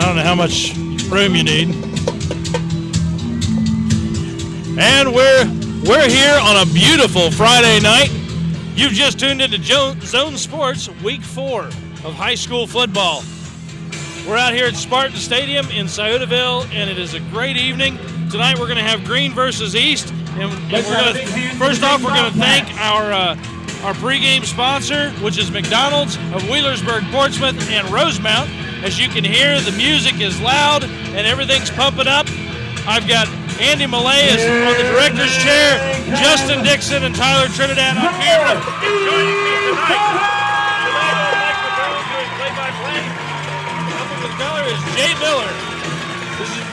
don't know how much room you need. And we're here on a beautiful Friday night. You've just tuned into Zone Sports Week 4 of high school football. We're out here at Spartan Stadium in Sciotoville, and it is a great evening. Tonight we're going to have Green versus East, and first off we're going to thank our pregame sponsor, which is McDonald's of Wheelersburg, Portsmouth, and Rosemount. As you can hear, the music is loud and everything's pumping up. I've got Andy Millay is on the director's chair, Justin Dixon and Tyler Trinidad on camera. Joining me tonight, Mike McDonald doing play-by-play. Helping with color is Jay Miller.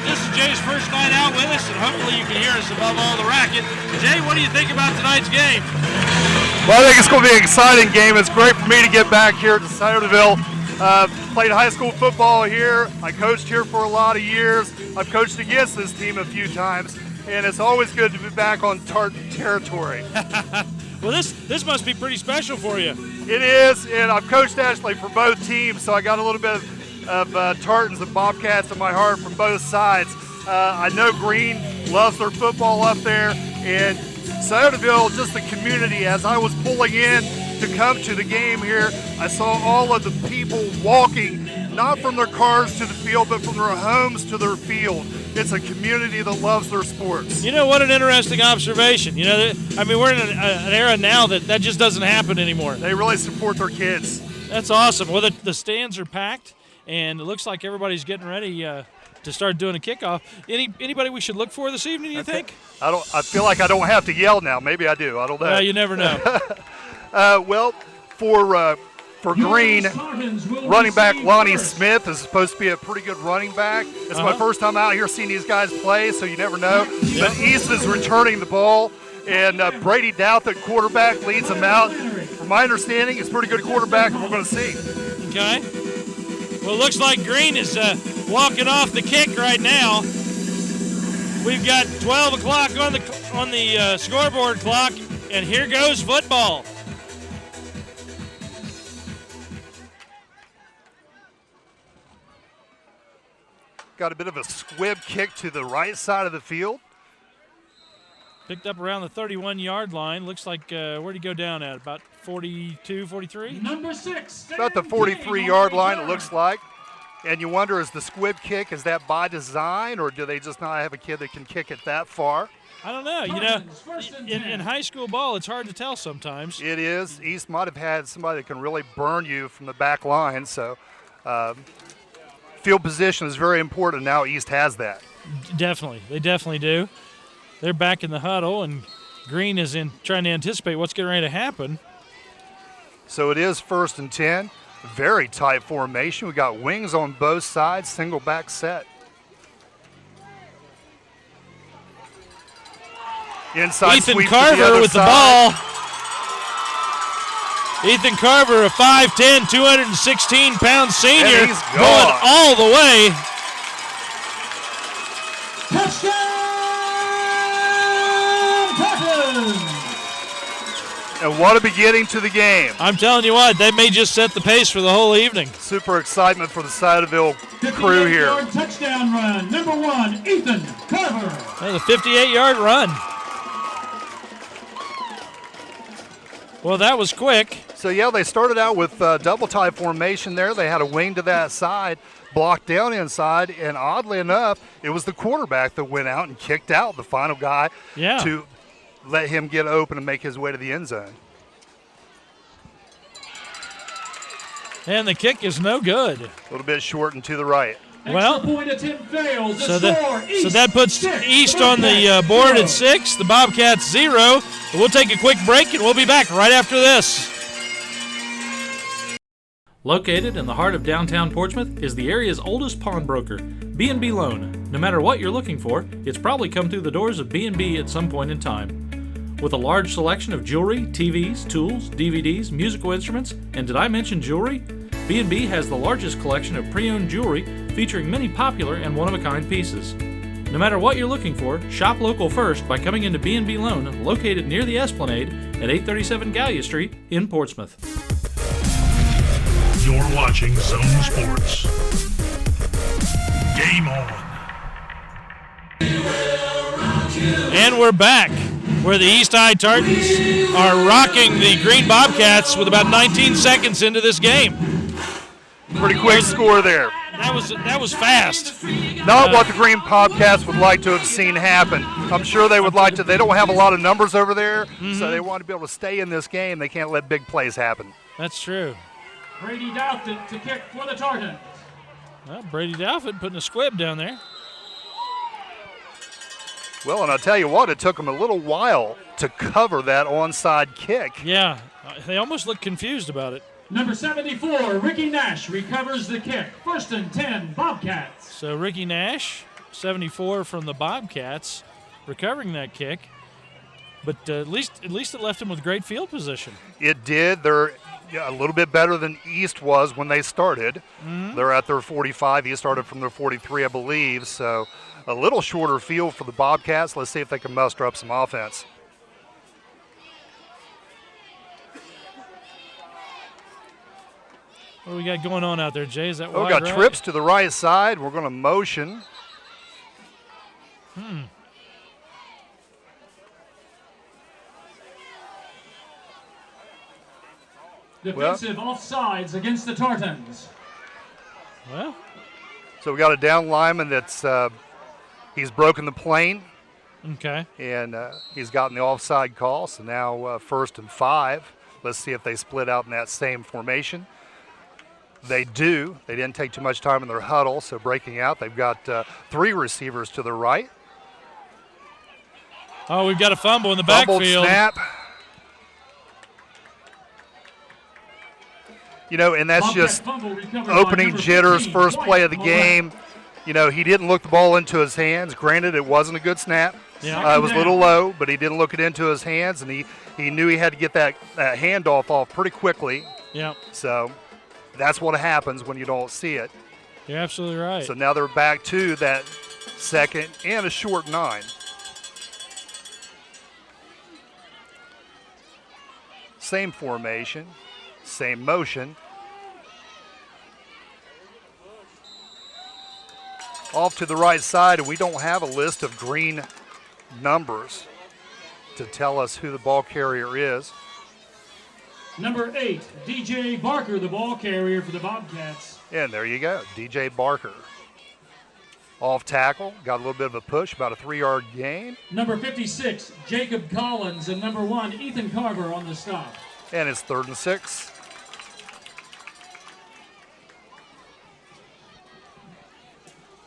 This is Jay's first night out with us, and hopefully you can hear us above all the racket. Jay, what do you think about tonight's game? Well, I think it's going to be an exciting game. It's great for me to get back here to Sciotoville. Played high school football here. I coached here for a lot of years. I've coached against this team a few times, and it's always good to be back on Tartan territory. Well, this must be pretty special for you. It is, and I've coached actually for both teams, so I got a little bit of Tartans and Bobcats in my heart from both sides. I know Green loves their football up there, and Sciotoville, just the community. As I was pulling in to come to the game here, I saw all of the people walking, not from their cars to the field, but from their homes to their field. It's a community that loves their sports. You know, what an interesting observation. You know, I mean, we're in an era now that just doesn't happen anymore. They really support their kids. That's awesome. Well, the stands are packed, and it looks like everybody's getting ready to start doing a kickoff. Anybody we should look for this evening, you think? I feel like I don't have to yell now. Maybe I do. I don't know. Well, you never know. Well, for Green, running back Lonnie Smith is supposed to be a pretty good running back. It's my first time out here seeing these guys play, so you never know. But East is returning the ball, and Brady Douth at quarterback leads them out. From my understanding, he's a pretty good quarterback, and we're going to see. Okay. Well, it looks like Green is walking off the kick right now. We've got 12 o'clock on the scoreboard clock, and here goes football. Got a bit of a squib kick to the right side of the field. Picked up around the 31-yard line. Looks like, where'd he go down at? About 42, 43? Number 6. About the 43-yard line, it looks like. And you wonder, is the squib kick, is that by design, or do they just not have a kid that can kick it that far? I don't know. You know, in high school ball, it's hard to tell sometimes. It is. East might have had somebody that can really burn you from the back line, so field position is very important. Now East has that. Definitely. They definitely do. They're back in the huddle, and Green is trying to anticipate what's getting ready to happen. So it is 1st and 10. Very tight formation. We got wings on both sides, single back set. Inside Ethan sweep Carver with the ball. Ethan Carver, a 5'10", 216-pound senior, and he's going all the way. Touchdown, Tartans! And what a beginning to the game. I'm telling you what, they may just set the pace for the whole evening. Super excitement for the Sciotoville crew here. 58-yard touchdown run, number 1, Ethan Carver. That was a 58-yard run. Well, that was quick. So, yeah, they started out with double tie formation there. They had a wing to that side, blocked down inside, and oddly enough, it was the quarterback that went out and kicked out the final guy to let him get open and make his way to the end zone. And the kick is no good. A little bit short and to the right. Well, point attempt fails. So that puts East on the board at 6. The Bobcats 0. We'll take a quick break, and we'll be back right after this. Located in the heart of downtown Portsmouth is the area's oldest pawnbroker, B&B Loan. No matter what you're looking for, it's probably come through the doors of B&B at some point in time. With a large selection of jewelry, TVs, tools, DVDs, musical instruments, and did I mention jewelry? B&B has the largest collection of pre-owned jewelry featuring many popular and one-of-a-kind pieces. No matter what you're looking for, shop local first by coming into B&B Loan, located near the Esplanade at 837 Gallia Street in Portsmouth. You're watching Zone Sports. Game on. And we're back, where the East High Tartans are rocking the Green Bobcats with about 19 seconds into this game. Pretty quick score there. That was fast. Not what the Green Bobcats would like to have seen happen. I'm sure they would like to. They don't have a lot of numbers over there, so they want to be able to stay in this game. They can't let big plays happen. That's true. Brady Douthit to kick for the Tartans. Well, Brady Douthit putting a squib down there. Well, and I'll tell you what, it took them a little while to cover that onside kick. Yeah, they almost looked confused about it. Number 74, Ricky Nash recovers the kick. 1st and 10, Bobcats. So Ricky Nash, 74 from the Bobcats, recovering that kick. But at least it left him with great field position. It did. They're a little bit better than East was when they started. They're at their 45. East started from their 43, I believe. So a little shorter field for the Bobcats. Let's see if they can muster up some offense. What do we got going on out there, Jay? Is that We wide got right? trips to the right side. We're going to motion. Defensive offsides against the Tartans. Well, So we got a down lineman that's he's broken the plane, okay. and he's gotten the offside call. So now 1st and 5. Let's see if they split out in that same formation. They do. They didn't take too much time in their huddle, so breaking out. They've got 3 receivers to the right. Oh, we've got a fumble in the Fumbled backfield. snap. You know, and that's Bobcat just fumble recovered by opening number jitters, 15, first play of the White on left. game. You know, he didn't look the ball into his hands. Granted, it wasn't a good snap. Yeah. It was a little low, but he didn't look it into his hands, and he knew he had to get that handoff off pretty quickly. Yeah, So that's what happens when you don't see it. you're absolutely right. So now they're back to that 2nd and a short 9. Same formation, same motion. Off to the right side, and we don't have a list of green numbers to tell us who the ball carrier is. Number 8, DJ Barker, the ball carrier for the Bobcats. And there you go, DJ Barker. Off tackle, got a little bit of a push, about a 3-yard gain. Number 56, Jacob Collins, and number 1, Ethan Carver on the stop. And it's 3rd and 6.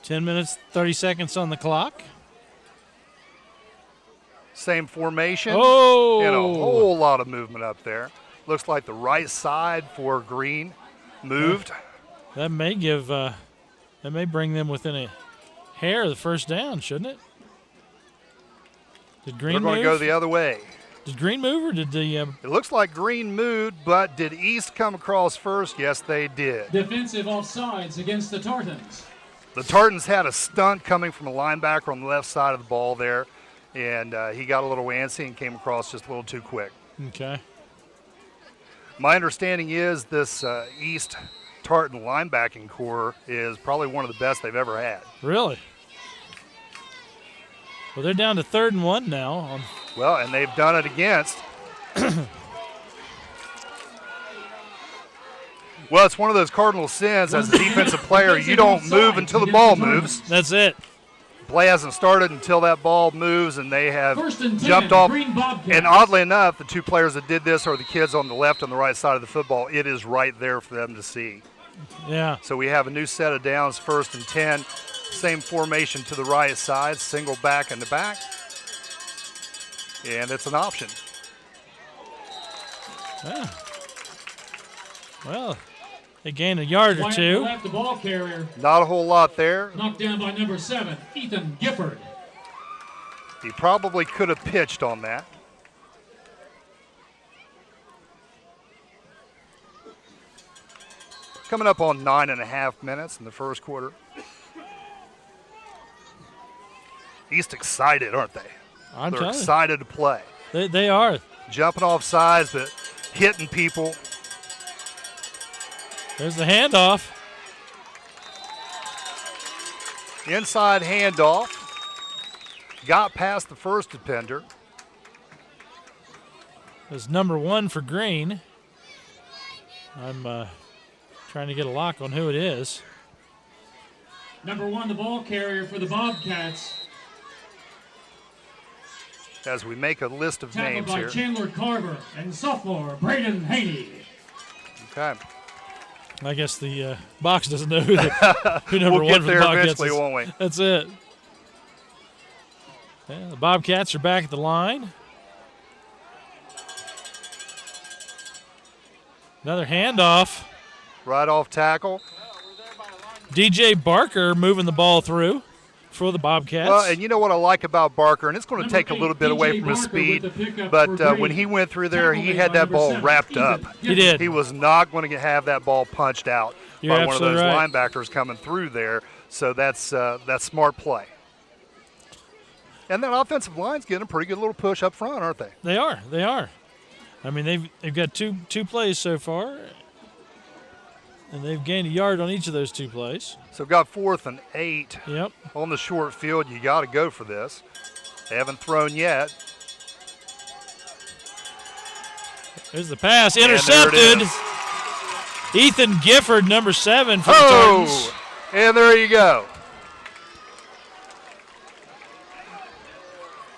$10 minutes, 30 seconds on the clock. Same formation. Oh! And a whole lot of movement up there. Looks like the right side for Green moved. That may bring them within a hair of the first down, shouldn't it? Did Green They're move? going to go the other way. Did Green move or did the It looks like Green moved, but did East come across first? Yes, they did. Defensive offsides against the Tartans. The Tartans had a stunt coming from a linebacker on the left side of the ball there, and he got a little antsy and came across just a little too quick. Okay. My understanding is this East Tartan linebacking core is probably one of the best they've ever had. Really? Well, they're down to 3rd and 1 now. Well, and they've done it against. Well, it's one of those cardinal sins as a defensive player. You don't move until the ball moves. That's it. Play hasn't started until that ball moves, and they have 1st and 10, jumped off. Green Bobcats. And oddly enough, the 2 players that did this are the kids on the left and the right side of the football. It is right there for them to see. Yeah. So we have a new set of downs, 1st and 10. Same formation to the right side, single back in the back. And it's an option. Yeah. Well, they gained a yard or White two. left, the ball carrier. Not a whole lot there. Knocked down by number 7, Ethan Gifford. He probably could have pitched on that. Coming up on 9.5 minutes in the first quarter. East excited, aren't they? I'm They're telling you. excited to play. They are. Jumping off sides, but hitting people. There's the handoff. Inside handoff. Got past the first defender. It was number 1 for Green. I'm trying to get a lock on who it is. Number 1, the ball carrier for the Bobcats. As we make a list of Tackled names by here. Chandler Carver and sophomore Braden Haney. Okay. I guess the box doesn't know who number We'll 1 get for there the Bobcats eventually, is. won't we? That's it. Yeah, the Bobcats are back at the line. Another handoff. Right off tackle. DJ Barker moving the ball through for the Bobcats. Well, and you know what I like about Barker, and it's going to Number take a 8, little bit away DJ from his Barker speed, with the pickup but for Green. when he went through there, he Tackled had by that number ball 7, wrapped Ethan up. He did. He was not going to have that ball punched out You're by one of those absolutely right. linebackers coming through there. So that's smart play. And that offensive line's getting a pretty good little push up front, aren't they? They are. They are. I mean, they've got two plays so far, and they've gained a yard on each of those 2 plays. So we've got 4th and 8 Yep. on the short field. You got to go for this. They haven't thrown yet. There's the pass. And there it Intercepted. is. Ethan Gifford, number 7 for the Oh, Tartans. and there you go.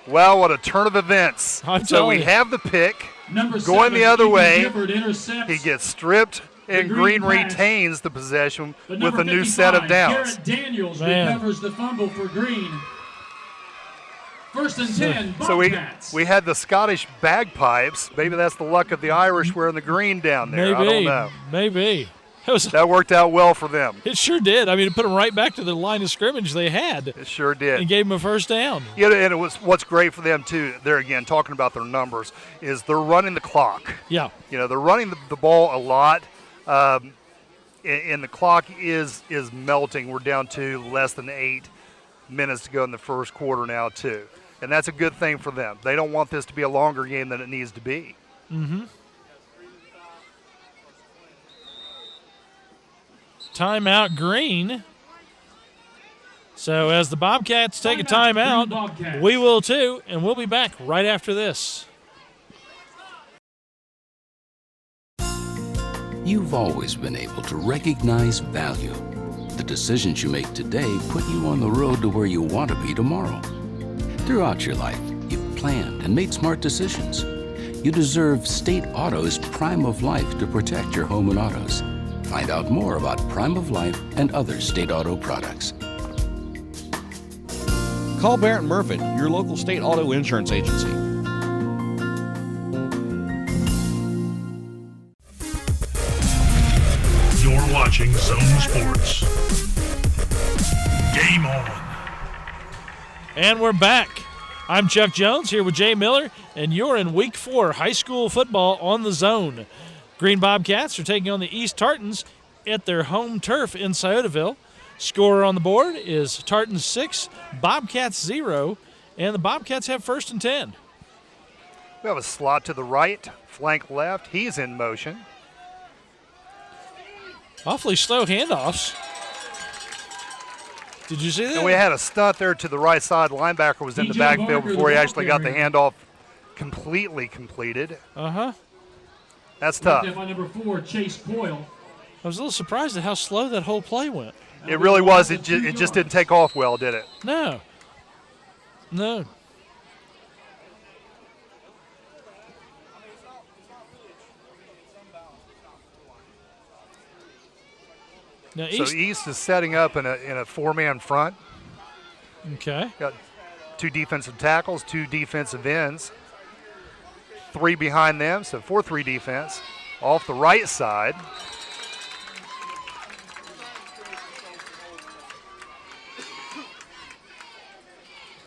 Well, what a turn of events. I'm So telling we you. have the pick. Number Going 7, the other Ethan way. Gifford intercepts. He gets stripped, and The Green Green pass. retains the possession But with number a new set of 55, downs. Garrett Daniels Man. recovers the fumble for Green. 1st and 10, So Bobcats. we had the Scottish bagpipes. Maybe that's the luck of the Irish wearing the green down there. I don't know. Maybe. That worked out well for them. It sure did. I mean, it put them right back to the line of scrimmage they had It sure and did. gave them a first down. Yeah, and it was what's great for them too. There again, talking about their numbers, is they're running the clock. Yeah. You know, they're running the ball a lot, and the clock is melting. We're down to less than 8 minutes to go in the first quarter now too, and that's a good thing for them. They don't want this to be a longer game than it needs to be. Mm-hmm. Timeout, Green. So as the Bobcats take a Green timeout, Bobcats. we will too, and we'll be back right after this. You've always been able to recognize value. The decisions you make today put you on the road to where you want to be tomorrow. Throughout your life, you've planned and made smart decisions. You deserve State Auto's Prime of Life to protect your home and autos. Find out more about Prime of Life and other State Auto products. Call Barrett Murphy, your local State Auto Insurance agency. You're watching Zone Sports. Game on. And we're back. I'm Chuck Jones here with Jay Miller, and you're in Week 4 high school football on the Zone. Green Bobcats are taking on the East Tartans at their home turf in Sciotaville. Scorer on the board is Tartans 6, Bobcats 0, and the Bobcats have 1st and 10. We have a slot to the right, flank left. He's in motion. Awfully slow handoffs. Did you see that? And we had a stunt there to the right side. Linebacker was in the DJ backfield Barker, before he the actually ball got the carrier. handoff completely completed. Uh-huh. That's Picked tough. up by number 4, Chase Coyle. I was a little surprised at how slow that whole play went. It really was. It just didn't take off well, did it? No. No. Now, So East is setting up in a four-man front. okay. Got 2 defensive tackles, 2 defensive ends, 3 behind them, so 4-3 defense. Off the right side.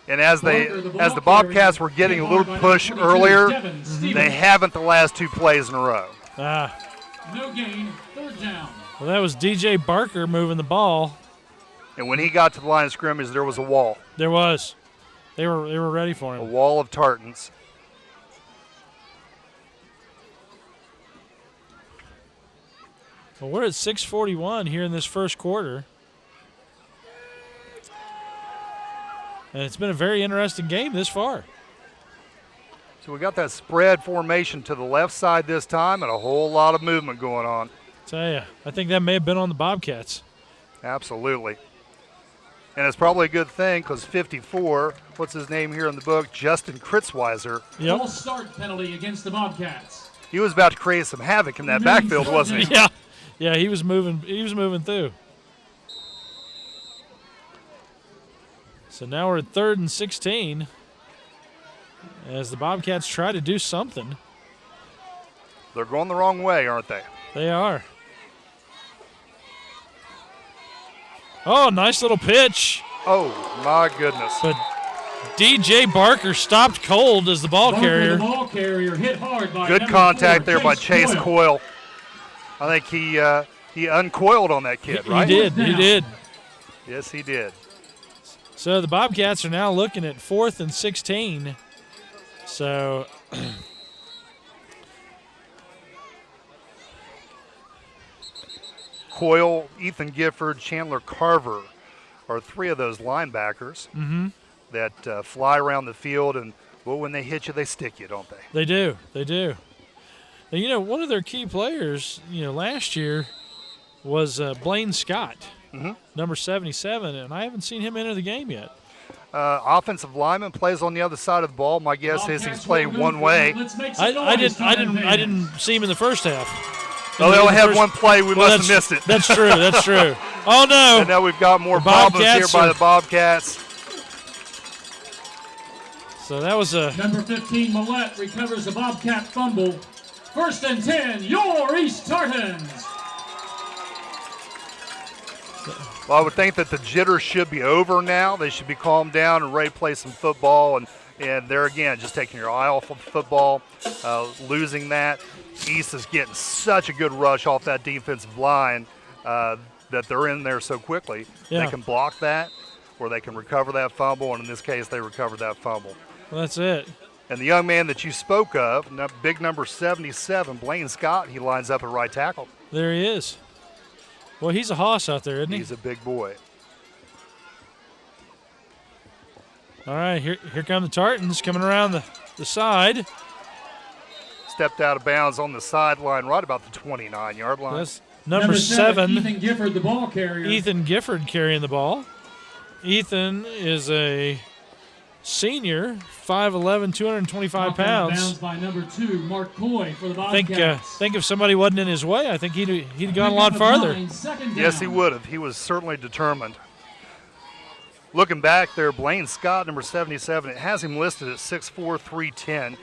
And as the Bobcats were getting a little push earlier, they haven't the last 2 plays in a row. No gain, 3rd down. Well, that was DJ Barker moving the ball. And when he got to the line of scrimmage, there was a wall. There was. They were ready for A him. wall of Tartans. Well, we're at 6:41 here in this first quarter. And it's been a very interesting game this far. So we got that spread formation to the left side this time and a whole lot of movement going on. Tell you, I think that may have been on the Bobcats. Absolutely. And it's probably a good thing because 54, what's his name here in the book, Justin Kritzweiser. Yep. False start penalty against the Bobcats. He was about to create some havoc in that backfield, wasn't he? Yeah, he was moving through. So now we're at 3rd and 16 as the Bobcats try to do something. They're going the wrong way, aren't they? They are. Oh, nice little pitch. Oh, my goodness. But DJ Barker stopped cold as the ball Barker, carrier. the ball carrier, hit hard by Good number contact 4, there by Chase Coyle. I think he uncoiled on that kid, right? He did. Yes, he did. So the Bobcats are now looking at 4th and 16. So Coyle, Ethan Gifford, Chandler Carver are 3 of those linebackers that fly around the field, and well, when they hit you, they stick you, don't they? They do. And, one of their key players, last year was Blaine Scott, number 77, and I haven't seen him enter the game yet. Offensive lineman plays on the other side of the ball. My guess is he's playing one way. I didn't see him in the first half. Oh, they only had one play. We must have missed it. That's true. Oh, no. And now we've got more problems here by the Bobcats. So that was a... Number 15, Millette, recovers the Bobcat fumble. 1st and 10, your East Tartans. Well, I would think that the jitters should be over now. They should be calmed down and ready to play some football. And there again, just taking your eye off of football, losing that. East is getting such a good rush off that defensive line that they're in there so quickly. Yeah. They can block that or they can recover that fumble, and in this case, they recovered that fumble. Well, that's it. And the young man that you spoke of, big number 77, Blaine Scott, he lines up at right tackle. There he is. Well, he's a hoss out there, isn't he? He's a big boy. All right, here come the Tartans coming around the side. Stepped out of bounds on the sideline right about the 29-yard line. That's number 7. Ethan Gifford, the ball carrier. Ethan Gifford carrying the ball. Ethan is a senior, 5'11", 225 pounds. Bounds by number 2, Mark Coy for the Bobcats. Think if somebody wasn't in his way, I think he'd gone a lot farther. Yes, he would have. He was certainly determined. Looking back there, Blaine Scott, number 77, it has him listed at 6'4", 310.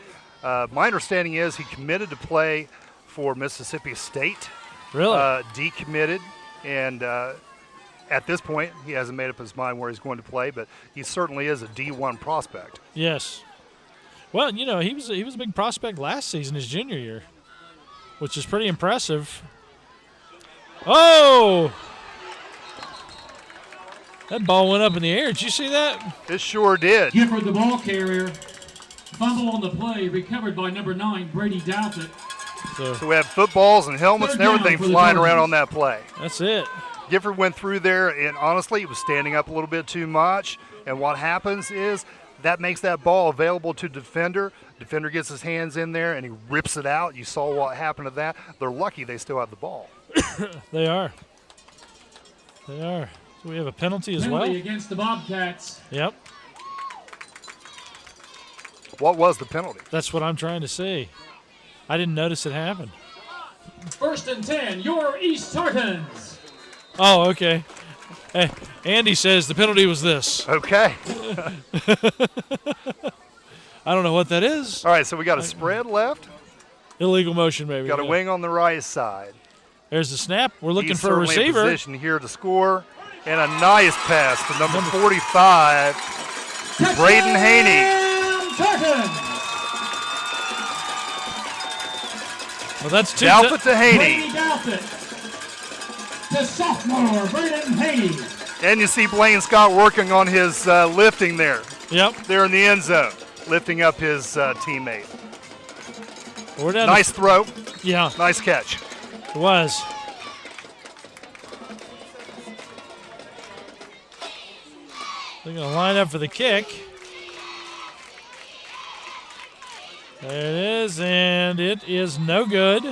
My understanding is he committed to play for Mississippi State. Really? Decommitted, and at this point, he hasn't made up his mind where he's going to play, but he certainly is a D1 prospect. Yes. Well, he was a big prospect last season, his junior year, which is pretty impressive. Oh! That ball went up in the air. Did you see that? It sure did. Gifford, the ball carrier. Fumble on the play, recovered by number 9, Brady Douthit. So we had footballs and helmets and everything flying around on that play. That's it. Gifford went through there, and honestly, he was standing up a little bit too much. And what happens is that makes that ball available to defender. Defender gets his hands in there, and he rips it out. You saw what happened to that. They're lucky they still have the ball. They are. So we have a penalty as well. Against the Bobcats. Yep. What was the penalty? That's what I'm trying to see. I didn't notice it happen. 1st and 10, your East Tartans. Oh, okay. Hey, Andy says the penalty was this. Okay. I don't know what that is. All right, so we got a spread left. Illegal motion, maybe. Got a wing on the right side. There's the snap. We're looking He's for a receiver. In position here to score. And a nice pass to number 45, Braden Haney. Well, that's two. Douthit to Haney. The sophomore, Braden Haney. And you see Blaine Scott working on his lifting there. Yep. There in the end zone, lifting up his teammate. We're down nice throw. Yeah. Nice catch. It was. They're going to line up for the kick. There it is, and it is no good.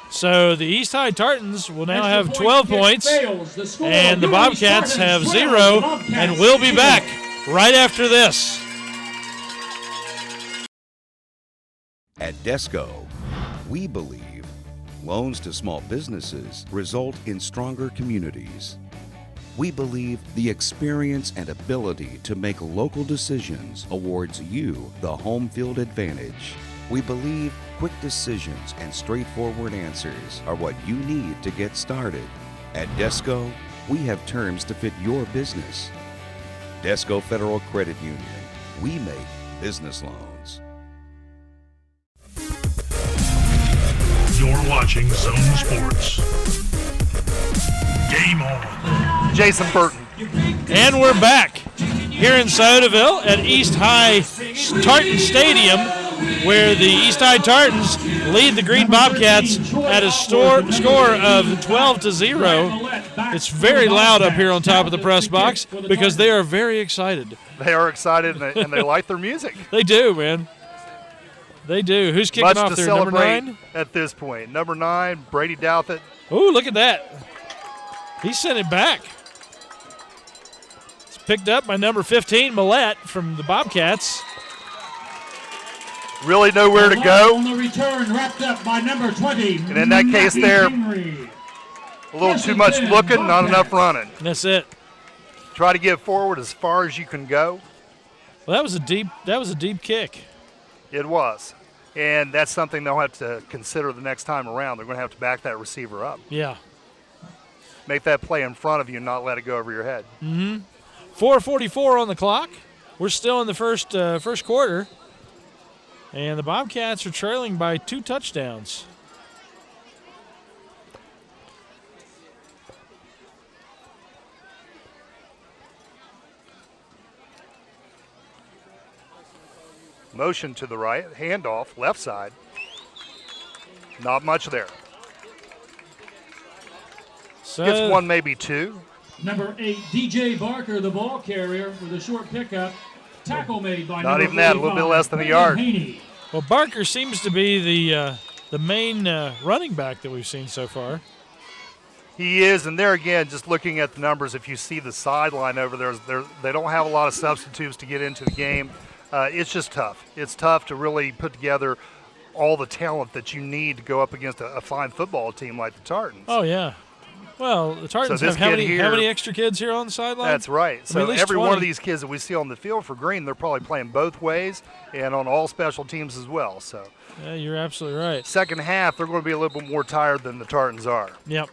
So the East High Tartans will now have 12 points, and the Bobcats have 0, and we'll be back right after this. At Desco, we believe loans to small businesses result in stronger communities. We believe the experience and ability to make local decisions awards you the home field advantage. We believe quick decisions and straightforward answers are what you need to get started. At Desco, we have terms to fit your business. Desco Federal Credit Union. We make business loans. You're watching Zone Sports. Game on. Jason Burton. And we're back here in Sodaville at East High Tartan Stadium, where the East High Tartans lead the Green Bobcats at a score of 12-0. It's very loud up here on top of the press box because they are very excited. They are excited, and they like their music. They do, man. They do. Who's kicking Much off to there, celebrate number 9? at this point. Number 9, Brady Douthit. Oh, look at that. He sent it back. It's picked up by number 15, Millette, from the Bobcats. Really nowhere to go. On the return, wrapped up by number 20. And in that case there, a little too much looking, not enough running. That's it. Try to get forward as far as you can go. Well, that was a deep kick. It was. And that's something they'll have to consider the next time around. They're going to have to back that receiver up. Yeah. Make that play in front of you and not let it go over your head. 4:44 on the clock. We're still in the first quarter. And the Bobcats are trailing by 2 touchdowns. Motion to the right, handoff, left side. Not much there. So Gets one, maybe two. Number 8, DJ Barker, the ball carrier, with a short pickup. Tackle made by Not number even that, a little bit 45, less than a Brandon yard. Haney. Well, Barker seems to be the main running back that we've seen so far. He is, and there again, just looking at the numbers, if you see the sideline over there, they don't have a lot of substitutes to get into the game. It's just tough. It's tough to really put together all the talent that you need to go up against a fine football team like the Tartans. Oh, yeah. Well, the Tartans So this have how kid many here- extra kids here on the sideline? That's right. I mean, So at least every one of 20. these kids that we see on the field for Green, they're probably playing both ways and on all special teams as well. So Yeah, you're absolutely right. second half, they're going to be a little bit more tired than the Tartans are. Yep.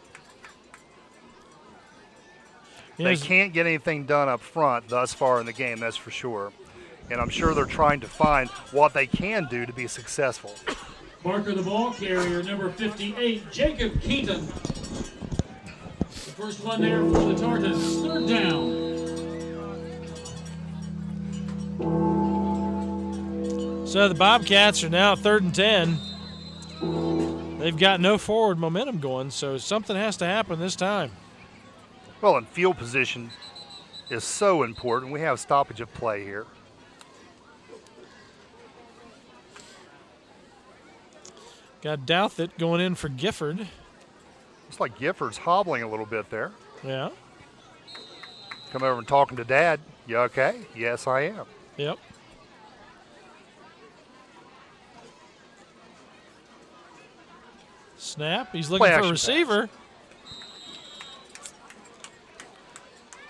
They Yes, can't get anything done up front thus far in the game, that's for sure. And I'm sure they're trying to find what they can do to be successful. Barker, the ball carrier, number 58, Jacob Keaton. The first one there for the Tartans. Third down. So the Bobcats are now 3rd and 10. They've got no forward momentum going, so something has to happen this time. Well, and field position is so important. We have stoppage of play here. Got Douthit going in for Gifford. Looks like Gifford's hobbling a little bit there. Yeah. Come over and talking to Dad. You okay? Yes, I am. Yep. Snap. He's looking Play for a action receiver.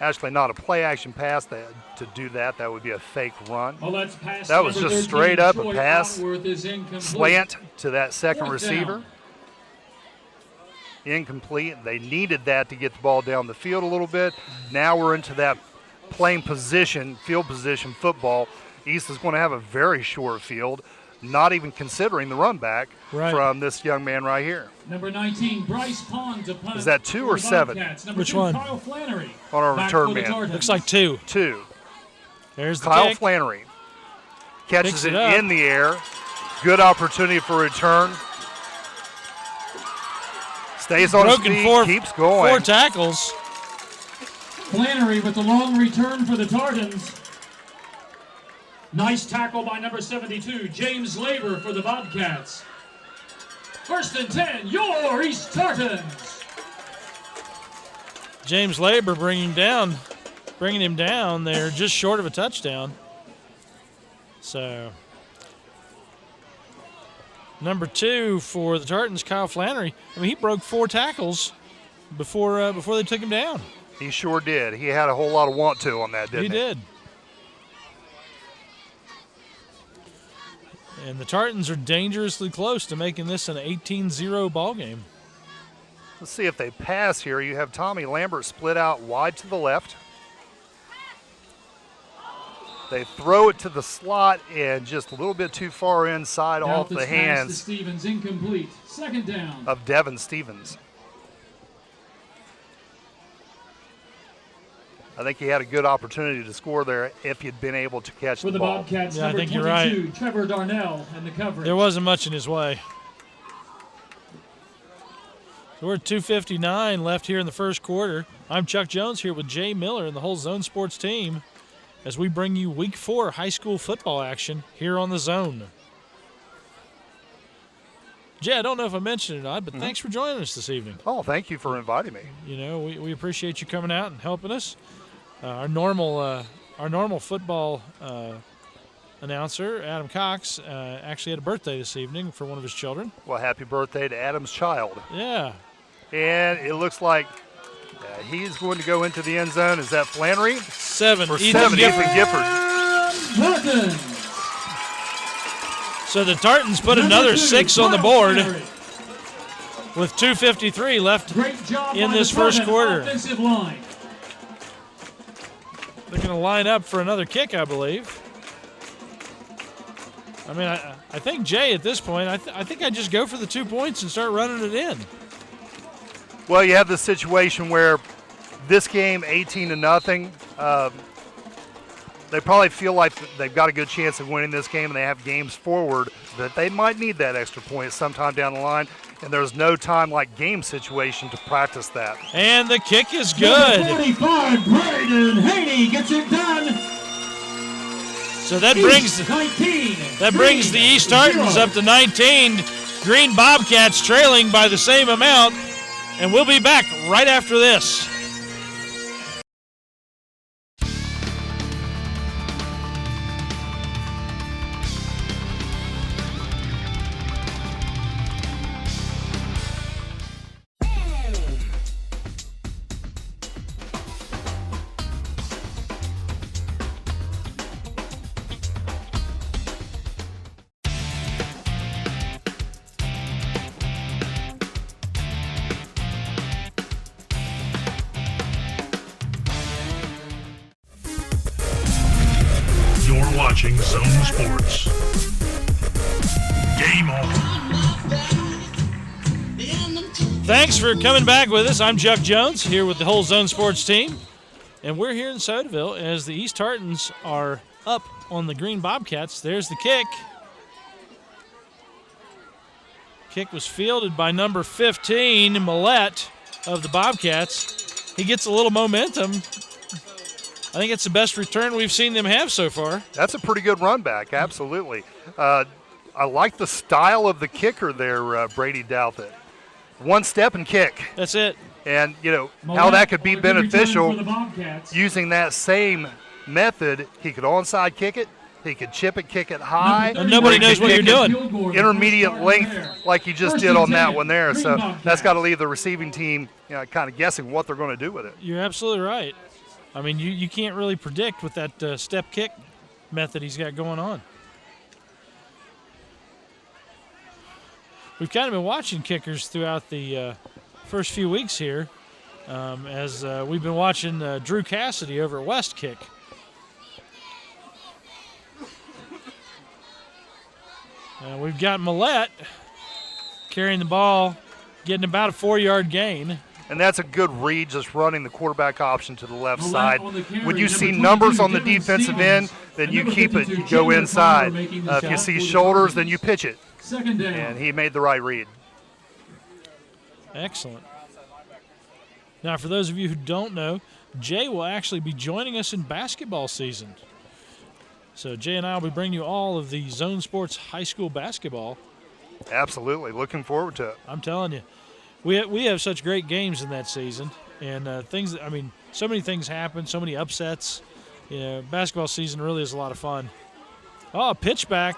Actually, not a play-action pass. To do that, that would be a fake run. Oh, that's pass That was number just 13, straight up a Troy pass. Outworth is incomplete. Slant to that second Fourth receiver. down. Incomplete. They needed that to get the ball down the field a little bit. Now we're into that playing position, field position football. East is going to have a very short field, not even considering the run back from this young man right here. Number 19, Bryce Pond to punt. Is that 2 for or the 7? Bobcats. Number Which 2, one? Kyle Flannery. On our Back return for the man. Tartans. Looks like 2. 2. There's the Kyle kick. Flannery catches Picks it it up. in the air. Good opportunity for return. Stays on his Broken feet, 4, keeps going. 4 tackles. Flannery with the long return for the Tartans. Nice tackle by number 72, James Labor for the Bobcats. 1st and 10, your East Tartans. James Labor bringing him down there just short of a touchdown. So number 2 for the Tartans, Kyle Flannery. I mean, he broke 4 tackles before they took him down. He sure did. He had a whole lot of want to on that, didn't he? He did. And the Tartans are dangerously close to making this an 18-0 ball game. Let's see if they pass here. You have Tommy Lambert split out wide to the left. They throw it to the slot and just a little bit too far inside off the hands Stevens, incomplete. 2nd down. of Devin Stevens. I think he had a good opportunity to score there if he'd been able to catch For the ball. Bobcats, Yeah, I number think 22, you're right. Trevor Darnell and the coverage. There wasn't much in his way. So we're at 2:59 left here in the first quarter. I'm Chuck Jones here with Jay Miller and the whole Zone Sports team as we bring you Week 4 high school football action here on the Zone. Jay, I don't know if I mentioned it or not, but thanks for joining us this evening. Oh, thank you for inviting me. You know, we appreciate you coming out and helping us. Our normal football announcer, Adam Cox, actually had a birthday this evening for one of his children. Well, happy birthday to Adam's child. Yeah. And it looks like he's going to go into the end zone. Is that Flannery? 7. Or Ethan 7, Gifford. Ethan Gifford. Tartans. So the Tartans put Number another 2, 6 on the Kyle board Flannery. with 2:53 left Great job in by this the first Tartan quarter. offensive line. They're going to line up for another kick, I believe. I mean, I think, Jay, at this point, I think I'd just go for the 2 points and start running it in. Well, you have the situation where this game, 18-0, they probably feel like they've got a good chance of winning this game, and they have games forward that they might need that extra point sometime down the line, and there's no time like game situation to practice that. And the kick is Number good. 45, Braden Haney gets it done. So that East 19. brings the East Tartans 0. up to 19. Green Bobcats trailing by the same amount. And we'll be back right after this. You're watching Zone Sports. Game on. Thanks for coming back with us. I'm Chuck Jones here with the whole Zone Sports team. And we're here in Sodaville as the East Tartans are up on the Green Bobcats. There's the kick. Kick was fielded by number 15, Millette of the Bobcats. He gets a little momentum. I think it's the best return we've seen them have so far. That's a pretty good run back, absolutely. I like the style of the kicker there, Brady Douthit. One step and kick. That's it. And, you know, how that could be Millette on a good return beneficial for the Bobcats. using that same method. He could onside kick it. He could chip it, kick it high. And nobody knows what you're doing. Intermediate length like he just did on that one there. So that's got to leave the receiving team, you know, kind of guessing what they're going to do with it. You're absolutely right. I mean, you can't really predict with that step kick method he's got going on. We've kind of been watching kickers throughout the first few weeks here as we've been watching Drew Cassidy over at West kick. We've got Millette carrying the ball, getting about a 4-yard gain. And that's a good read, just running the quarterback option to the left Millette side. on the carry, When you number see 22, numbers on the Devin defensive end, Stevens. then And you number keep it, 52, you go Chandler inside. Palmer making the If you shot see for the shoulders, Tartans. then you pitch it. 2nd down. And he made the right read. Excellent. Now, for those of you who don't know, Jay will actually be joining us in basketball season. So Jay and I will be bringing you all of the Zone Sports high school basketball. Absolutely. Looking forward to it. I'm telling you, we have such great games in that season, and so many things happen, so many upsets. Basketball season really is a lot of fun. Oh, pitch back.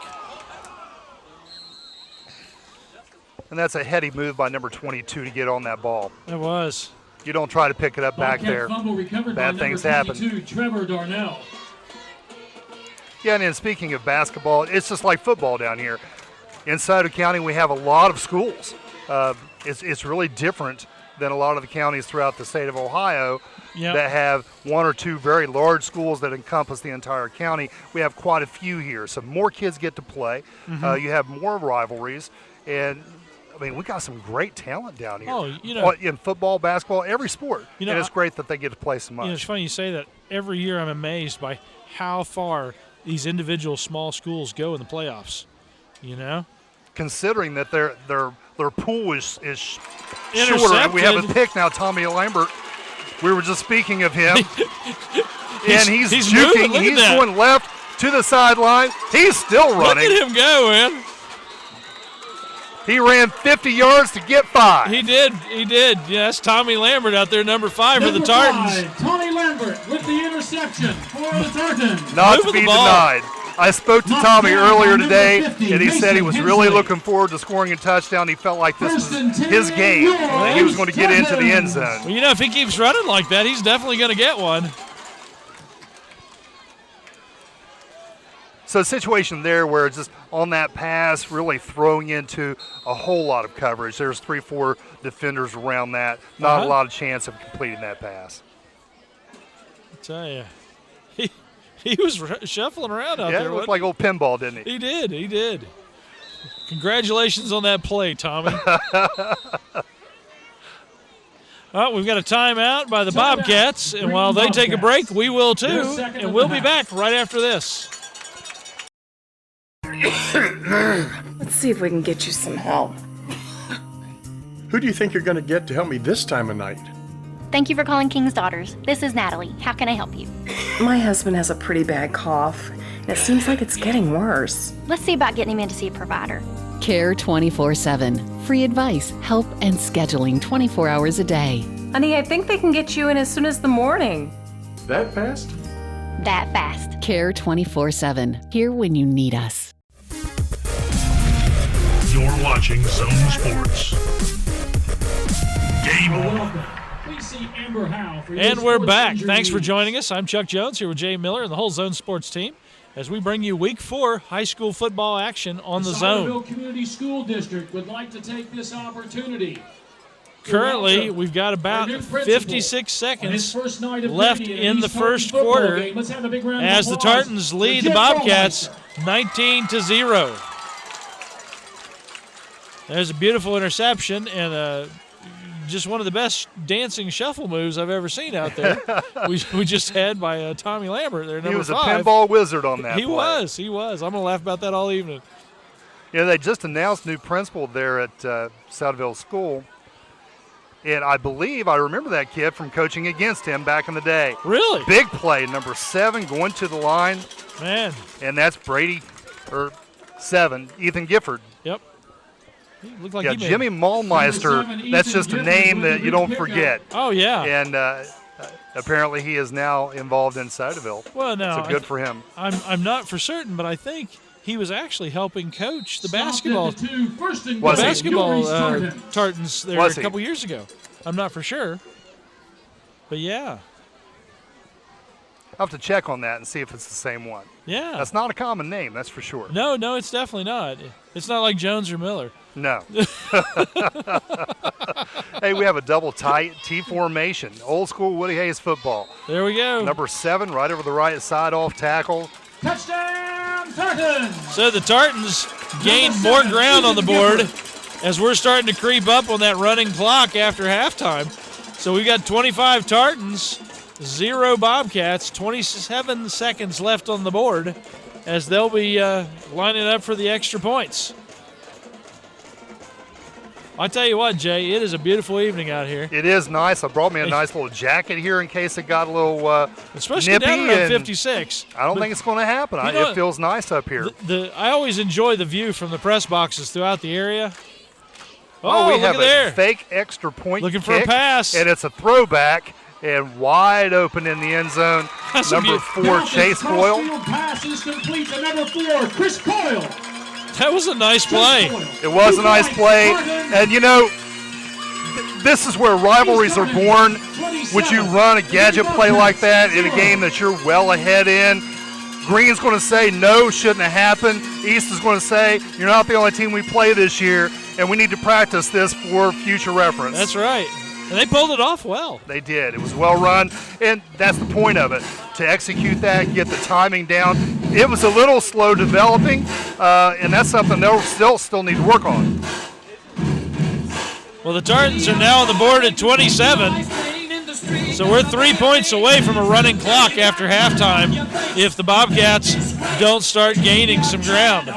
And that's a heady move by number 22 to get on that ball. It was. You don't try to pick it up back there. Bad things happen. Trevor Darnell. Yeah, and then speaking of basketball, it's just like football down here. In Scioto County, we have a lot of schools. It's really different than a lot of the counties throughout the state of Ohio that have one or two very large schools that encompass the entire county. We have quite a few here, so more kids get to play. You have more rivalries, and I mean, we got some great talent down here. Oh, in football, basketball, every sport. And it's great that they get to play so much. It's funny you say that. Every year I'm amazed by how far these individual small schools go in the playoffs. Considering that their pool is shorter. We have a pick now, Tommy Lambert. We were just speaking of him. and he's juking. He's going left to the sideline. He's still running. Look at him go, man. He ran 50 yards to get 5. He did. Yeah, that's Tommy Lambert out there, number 5 for the Tartans. Tommy Lambert with the interception for the Tartans. Not to be denied. I spoke to Tommy earlier today, and he said he was really looking forward to scoring a touchdown. He felt like this was his game, and he was going to get into the end zone. Well, if he keeps running like that, he's definitely going to get one. So a situation there where it's just on that pass, really throwing into a whole lot of coverage. There's 3-4 defenders around that. Not a lot of chance of completing that pass. I tell you, he was shuffling around out there. Yeah, it looked like old pinball, didn't he? He did. Congratulations on that play, Tommy. We've got a timeout by the Bobcats, and while they take a break, we will too, and we'll be back right after this. Let's see if we can get you some help. Who do you think you're going to get to help me this time of night? Thank you for calling King's Daughters. This is Natalie. How can I help you? My husband has a pretty bad cough, and it seems like it's getting worse. Let's see about getting him in to see a provider. Care 24/7. Free advice, help, and scheduling 24 hours a day. Honey, I think they can get you in as soon as the morning. That fast? That fast. Care 24/7. Here when you need us. You're watching Zone Sports. Game on. And we're back. Thanks for joining us. I'm Chuck Jones here with Jay Miller and the whole Zone Sports team as we bring you Week 4 high school football action on the Zone. Sciotoville Community School District would like to take this opportunity. Currently, we've got about 56 seconds left in the first quarter as the Tartans lead the Bobcats 19-0. There's a beautiful interception and just one of the best dancing shuffle moves I've ever seen out there. we just had by Tommy Lambert there, number 5. He was a pinball wizard on that He play. was. I'm going to laugh about that all evening. They just announced new principal there at Sciotoville School. And I remember that kid from coaching against him back in the day. Really? Big play, number 7, going to the line. Man. And that's 7, Ethan Gifford. Yep. Looked like Jimmy Maulmeister, that's just a name that you don't forget. Oh, yeah. And apparently he is now involved in Sciotoville. Well, no. So good for him. I'm not for certain, but I think he was actually helping coach the basketball Tartans there a couple years ago. I'm not for sure. But, yeah. I'll have to check on that and see if it's the same one. Yeah. That's not a common name, that's for sure. No, it's definitely not. It's not like Jones or Miller. No. Hey, we have a double tight T formation. Old school Woody Hayes football. There we go. Number 7, right over the right side off tackle. Touchdown, Tartans! So the Tartans gained more ground on the board as we're starting to creep up on that running clock after halftime. So we got 25 Tartans, 0 Bobcats, 27 seconds left on the board as they'll be lining up for the extra points. I tell you what, Jay, it is a beautiful evening out here. It is nice. I brought me a nice little jacket here in case it got a little Especially nippy. down around 56. I don't think it's going to happen. It feels nice up here. I always enjoy the view from the press boxes throughout the area. We look have at there. a fake extra point Looking kick, for a pass. and it's a throwback and wide open in the end zone. Number 4, Chase Coyle. Pass is complete to number 4, Chris Coyle. That was a nice play. It was a nice play. And, this is where rivalries are born. Would you run a gadget play like that in a game that you're well ahead in? Green's going to say, no, shouldn't have happened. East is going to say, you're not the only team we play this year, and we need to practice this for future reference. That's right. And they pulled it off well. They did. It was well run, and that's the point of it, to execute that, get the timing down. It was a little slow developing, and that's something they'll still need to work on. Well, the Tartans are now on the board at 27, so we're 3 points away from a running clock after halftime if the Bobcats don't start gaining some ground.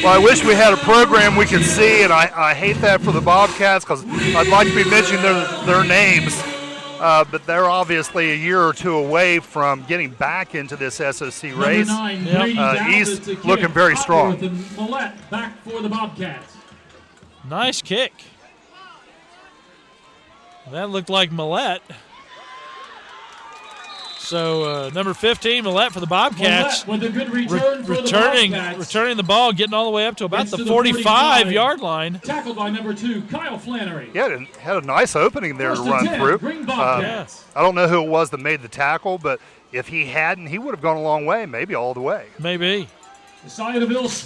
Well, I wish we had a program we could see, and I hate that for the Bobcats because I'd like to be mentioning their names, but they're obviously a year or two away from getting back into this SOC race. East looking very strong. Millette back for the Bobcats. Nice kick. That looked like Millette. So number 15, Millette for the Bobcats. With a good return for the Bobcats. Returning the ball, getting all the way up to about the 45-yard line. Tackled by number 2, Kyle Flannery. Yeah, had a nice opening there to run through. I don't know who it was that made the tackle, but if he hadn't, he would have gone a long way, maybe all the way. Maybe.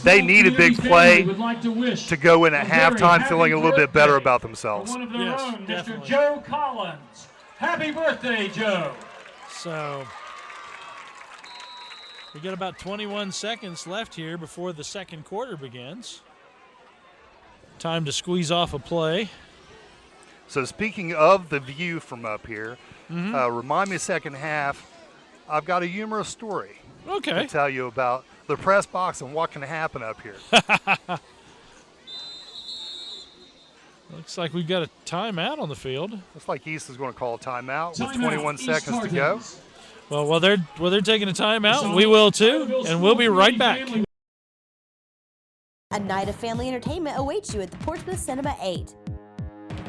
They need a big play to go in at halftime feeling a little bit better about themselves. One of their own, Mr. Joe Collins. Happy birthday, Joe. So we got about 21 seconds left here before the second quarter begins. Time to squeeze off a play. So speaking of the view from up here, remind me second half, I've got a humorous story to tell you about the press box and what can happen up here. Looks like we've got a timeout on the field. Looks like East is going to call a timeout with 21 seconds to go. Well, while they're taking a timeout, we will too, and we'll be right back. A night of family entertainment awaits you at the Portsmouth Cinema 8.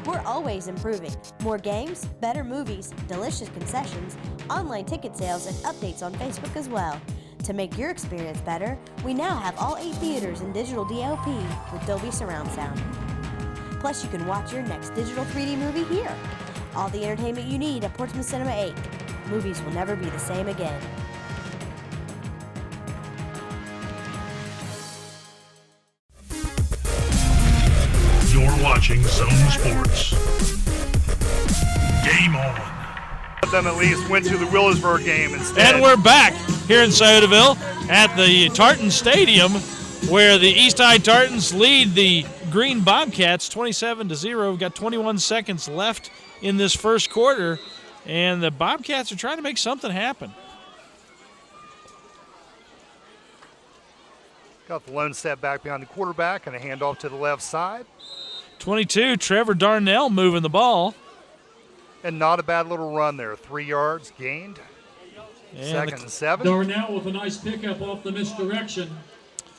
We're always improving. More games, better movies, delicious concessions, online ticket sales, and updates on Facebook as well. To make your experience better, we now have all 8 theaters in digital DLP with Dolby Surround Sound. Plus, you can watch your next digital 3D movie here. All the entertainment you need at Portsmouth Cinema 8. Movies will never be the same again. You're watching Zone Sports. Game on. Them at least went to the Willersburg game instead. And we're back here in Sciotaville at the Tartan Stadium, where the East High Tartans lead the Green Bobcats 27-0. We've got 21 seconds left in this first quarter, and the Bobcats are trying to make something happen. Got the lone step back behind the quarterback and a handoff to the left side. 22, Trevor Darnell moving the ball. And not a bad little run there. 3 yards gained. Second and 7. Darnell with a nice pickup off the misdirection.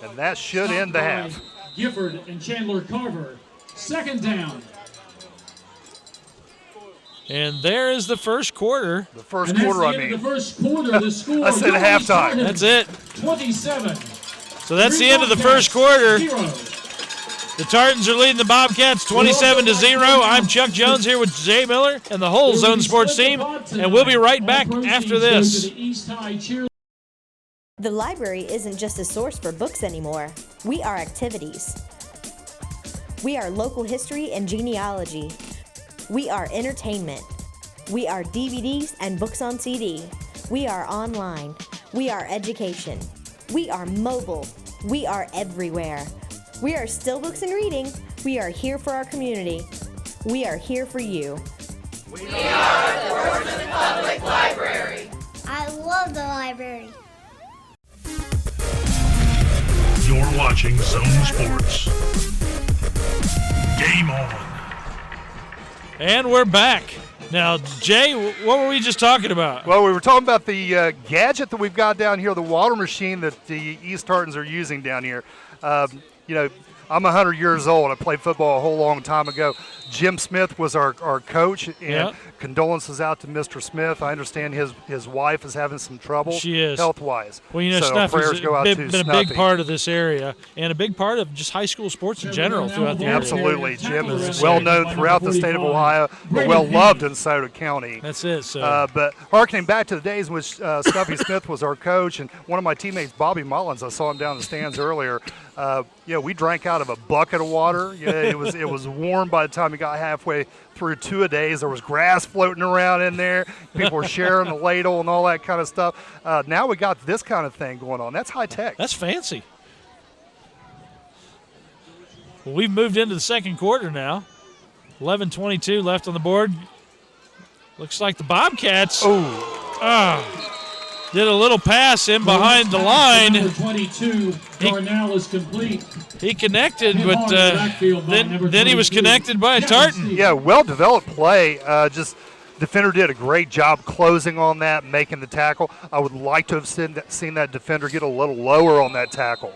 And that should end the half. Gifford and Chandler Carver. Second down. And there is the first quarter. The first quarter, I mean. The first quarter, the score. I said halftime. That's it. 27. So that's the end of the first quarter. The Tartans are leading the Bobcats 27-0. I'm Chuck Jones here with Jay Miller and the whole Zone Sports team, and we'll be right back after this. The library isn't just a source for books anymore. We are activities. We are local history and genealogy. We are entertainment. We are DVDs and books on CD. We are online. We are education. We are mobile. We are everywhere. We are still books and reading. We are here for our community. We are here for you. We are the Portsmouth Public Library. I love the library. You're You're watching Zone Sports. Game on. And we're back. Now, Jay, what were we just talking about? Well, we were talking about the gadget that we've got down here, the water machine that the East Tartans are using down here. I'm 100 years old. I played football a whole long time ago. Jim Smith was our coach, and condolences out to Mr. Smith. I understand his wife is having some trouble. She is. Health-wise. Well, so Snuffy's go out been to a big part of this area and a big part of just high school sports in general throughout the area. Absolutely. Jim is well-known throughout the state of Ohio, but well-loved in Sauter County. That's it. So. But harkening back to the days in which Snuffy Smith was our coach, and one of my teammates, Bobby Mullins, I saw him down the stands earlier, we drank out of a bucket of water. It was warm by the time we got halfway through 2 a days. There was grass floating around in there. People were sharing the ladle and all that kind of stuff. Now we got this kind of thing going on. That's high tech. That's fancy. Well, we've moved into the second quarter now. 11:22 left on the board. Looks like the Bobcats did a little pass in behind the line. Number 22, Darnell is complete. He connected, but then he was connected by a Tartan. Yeah, well-developed play. Defender did a great job closing on that, making the tackle. I would like to have seen that defender get a little lower on that tackle.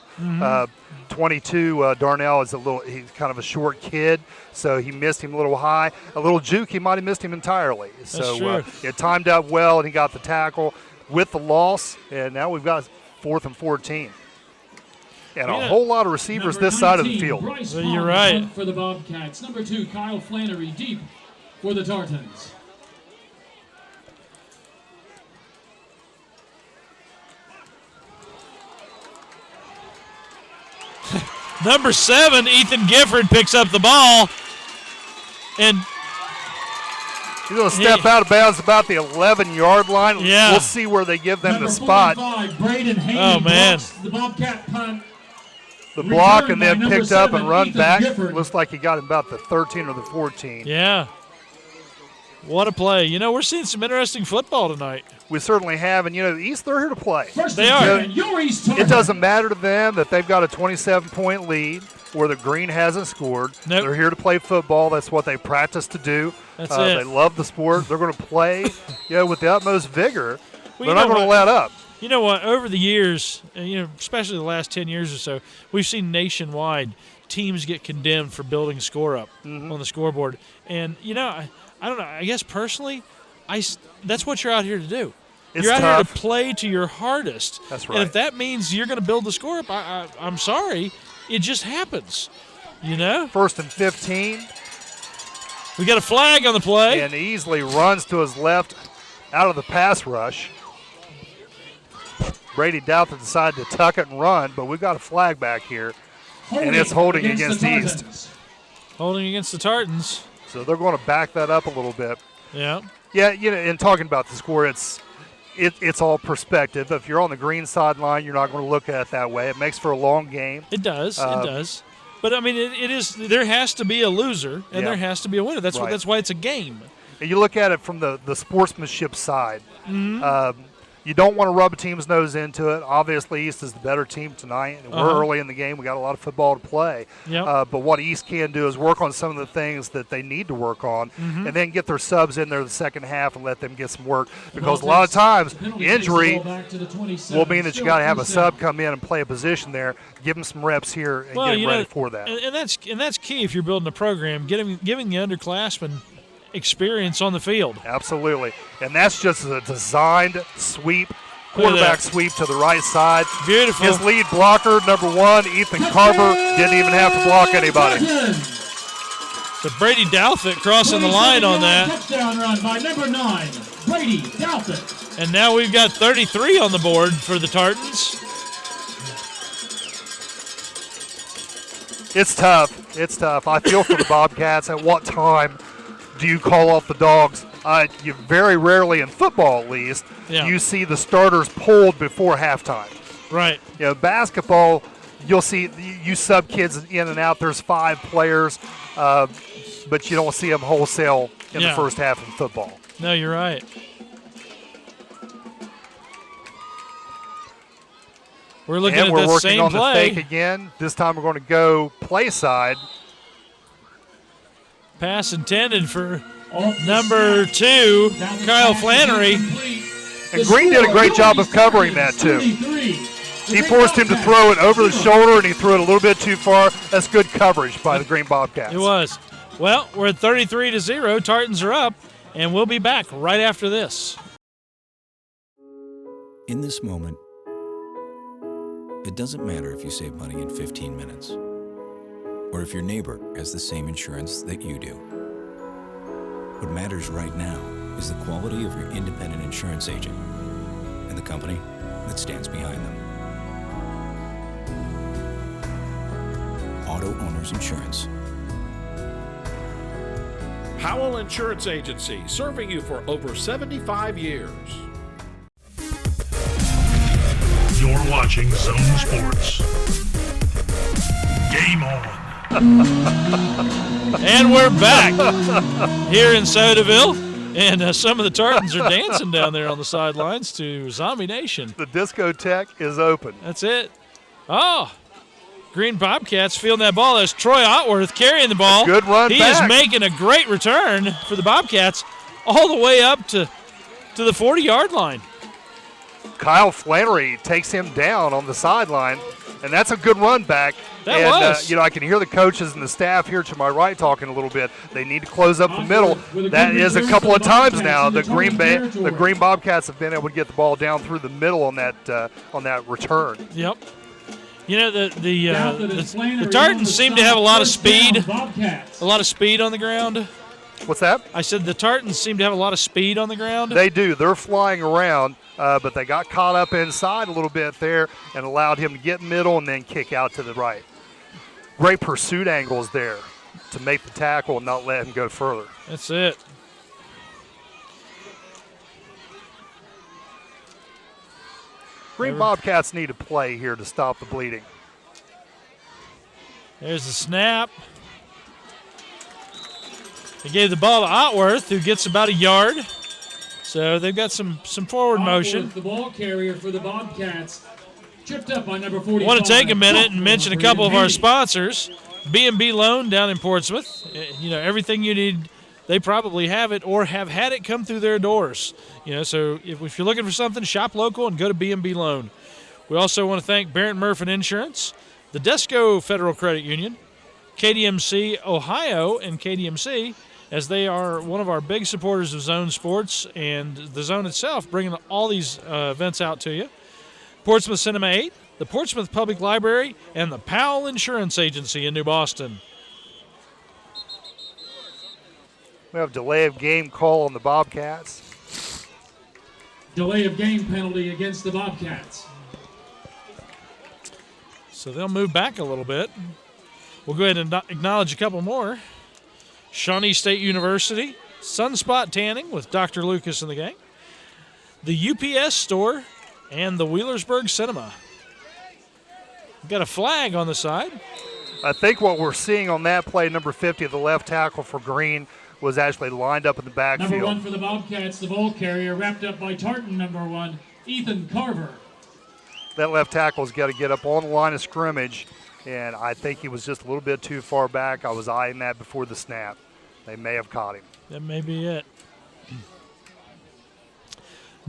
22, Darnell is he's kind of a short kid, so he missed him a little high. A little juke, he might have missed him entirely. So it timed out well, and he got the tackle with the loss, and now we've got 4th and 14. And a whole lot of receivers this side of the field. You're right. For the Bobcats. Number 2, Kyle Flannery, deep for the Tartans. Number 7, Ethan Gifford picks up the ball, and he's going to step out of bounds about the 11-yard line. Yeah. We'll see where they give them the spot. 45, Braden Haney man. The Bobcat punt. The block and then picked up 7, and run Ethan back. Gifford. Looks like he got him about the 13 or the 14. Yeah. What a play. We're seeing some interesting football tonight. We certainly have. And, East, they're here to play. They are. It doesn't matter to them that they've got a 27-point lead where the Green hasn't scored. Nope. They're here to play football. That's what they practice to do. That's it. They love the sport. They're going to play with the utmost vigor. Well, they're not going to let up. You know what? Over the years, especially the last 10 years or so, we've seen nationwide teams get condemned for building score up on the scoreboard. And, I don't know. I guess personally, that's what you're out here to do. You're out here to play to your hardest. That's right. And if that means you're going to build the score up, I'm sorry. It just happens, 1st and 15. We got a flag on the play. And easily runs to his left out of the pass rush. Brady Douthit decided to tuck it and run, but we've got a flag back here. And it's holding against East. Holding against the Tartans. So they're going to back that up a little bit. Yeah. Yeah, in talking about the score, it's all perspective. If you're on the Green sideline, you're not going to look at it that way. It makes for a long game. It does. It does. But, it is. There has to be a loser, and there has to be a winner. That's why it's a game. And you look at it from the sportsmanship side. You don't want to rub a team's nose into it. Obviously, East is the better team tonight. And we're early in the game. We got a lot of football to play. Yep. But what East can do is work on some of the things that they need to work on, and then get their subs in there the second half and let them get some work. Because a lot of times, injury will mean that you got to have a sub come in and play a position there, give them some reps here, and get them ready for that. And that's key if you're building a program, giving the underclassmen experience on the field. Absolutely. And that's just a designed sweep, quarterback sweep to the right side. Beautiful. His lead blocker, number 1, Ethan Carver, didn't even have to block anybody. So Brady Douthit crossing the line on that. Touchdown run by number 9, Brady Douthit. And now we've got 33 on the board for the Tartans. It's tough. It's tough. I feel for the Bobcats. At what time do you call off the dogs? You very rarely, in football at least, you see the starters pulled before halftime. Right. Basketball, you'll see you sub kids in and out. There's 5 players, but you don't see them wholesale in the first half of football. No, you're right. We're looking and at we're the working same on play. the fake again. This time we're going to go play side. Pass intended for number 2, Kyle Flannery. And Green did a great job of covering that, too. He forced him to throw it over the shoulder, and he threw it a little bit too far. That's good coverage by the Green Bobcats. It was. Well, we're at 33-0. Tartans are up, and we'll be back right after this. In this moment, it doesn't matter if you save money in 15 minutes or if your neighbor has the same insurance that you do. What matters right now is the quality of your independent insurance agent and the company that stands behind them. Auto Owners Insurance. Howell Insurance Agency, serving you for over 75 years. You're watching Zone Sports. Game on. And we're back here in Sodaville. And some of the Tartans are dancing down there on the sidelines to Zombie Nation. The discotheque is open. That's it. Oh, Green Bobcats fielding that ball. That's Troy Otworth carrying the ball. Good run He back. is making a great return for the Bobcats all the way up to the 40-yard line. Kyle Flannery takes him down on the sideline, and that's a good run back. That was. I can hear the coaches and the staff here to my right talking a little bit. They need to close up the middle. That is a couple of times now. The Green Bobcats have been able to get the ball down through the middle on that return. Yep. You know, the Tartans seem to have a lot of speed. A lot of speed on the ground. What's that? I said the Tartans seem to have a lot of speed on the ground. They do. They're flying around, but they got caught up inside a little bit there and allowed him to get middle and then kick out to the right. Great pursuit angles there to make the tackle and not let him go further. That's it. Green Bobcats need to play here to stop the bleeding. There's the snap. They gave the ball to Otworth, who gets about a yard. So they've got some forward motion. The ball carrier for the Bobcats. Tripped up by number 45. I want to take a minute and mention a couple of our sponsors. B&B Loan down in Portsmouth. You know, everything you need, they probably have it or have had it come through their doors. You know, so if you're looking for something, shop local and go to B&B Loan. We also want to thank Barrett Murphy Insurance, the Desco Federal Credit Union, KDMC Ohio and KDMC, as they are one of our big supporters of Zone Sports and the Zone itself, bringing all these events out to you. Portsmouth Cinema 8, the Portsmouth Public Library, and the Powell Insurance Agency in New Boston. We have delay of game call on the Bobcats. Delay of game penalty against the Bobcats. So they'll move back a little bit. We'll go ahead and acknowledge a couple more. Shawnee State University, Sunspot Tanning with Dr. Lucas and the gang, the UPS store, and the Wheelersburg Cinema. We've got a flag on the side. I think what we're seeing on that play, number 50, the left tackle for Green, was actually lined up in the backfield. Number 1 for the Bobcats, the ball carrier, wrapped up by Tartan, number 1, Ethan Carver. That left tackle's got to get up on the line of scrimmage, and I think he was just a little bit too far back. I was eyeing that before the snap. They may have caught him. That may be it.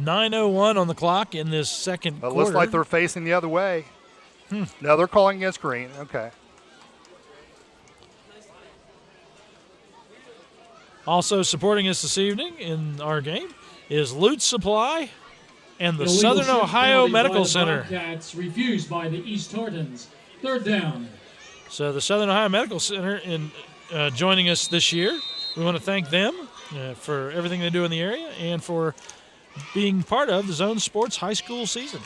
9:01 on the clock in this second quarter. It looks like they're facing the other way. No, they're calling against Green. Okay. Also supporting us this evening in our game is Loot Supply and the Southern Ohio Medical Center. Bobcats refused by the East Tartans. Third down. So the Southern Ohio Medical Center in joining us this year. We want to thank them for everything they do in the area and for being part of the Zone Sports high school season.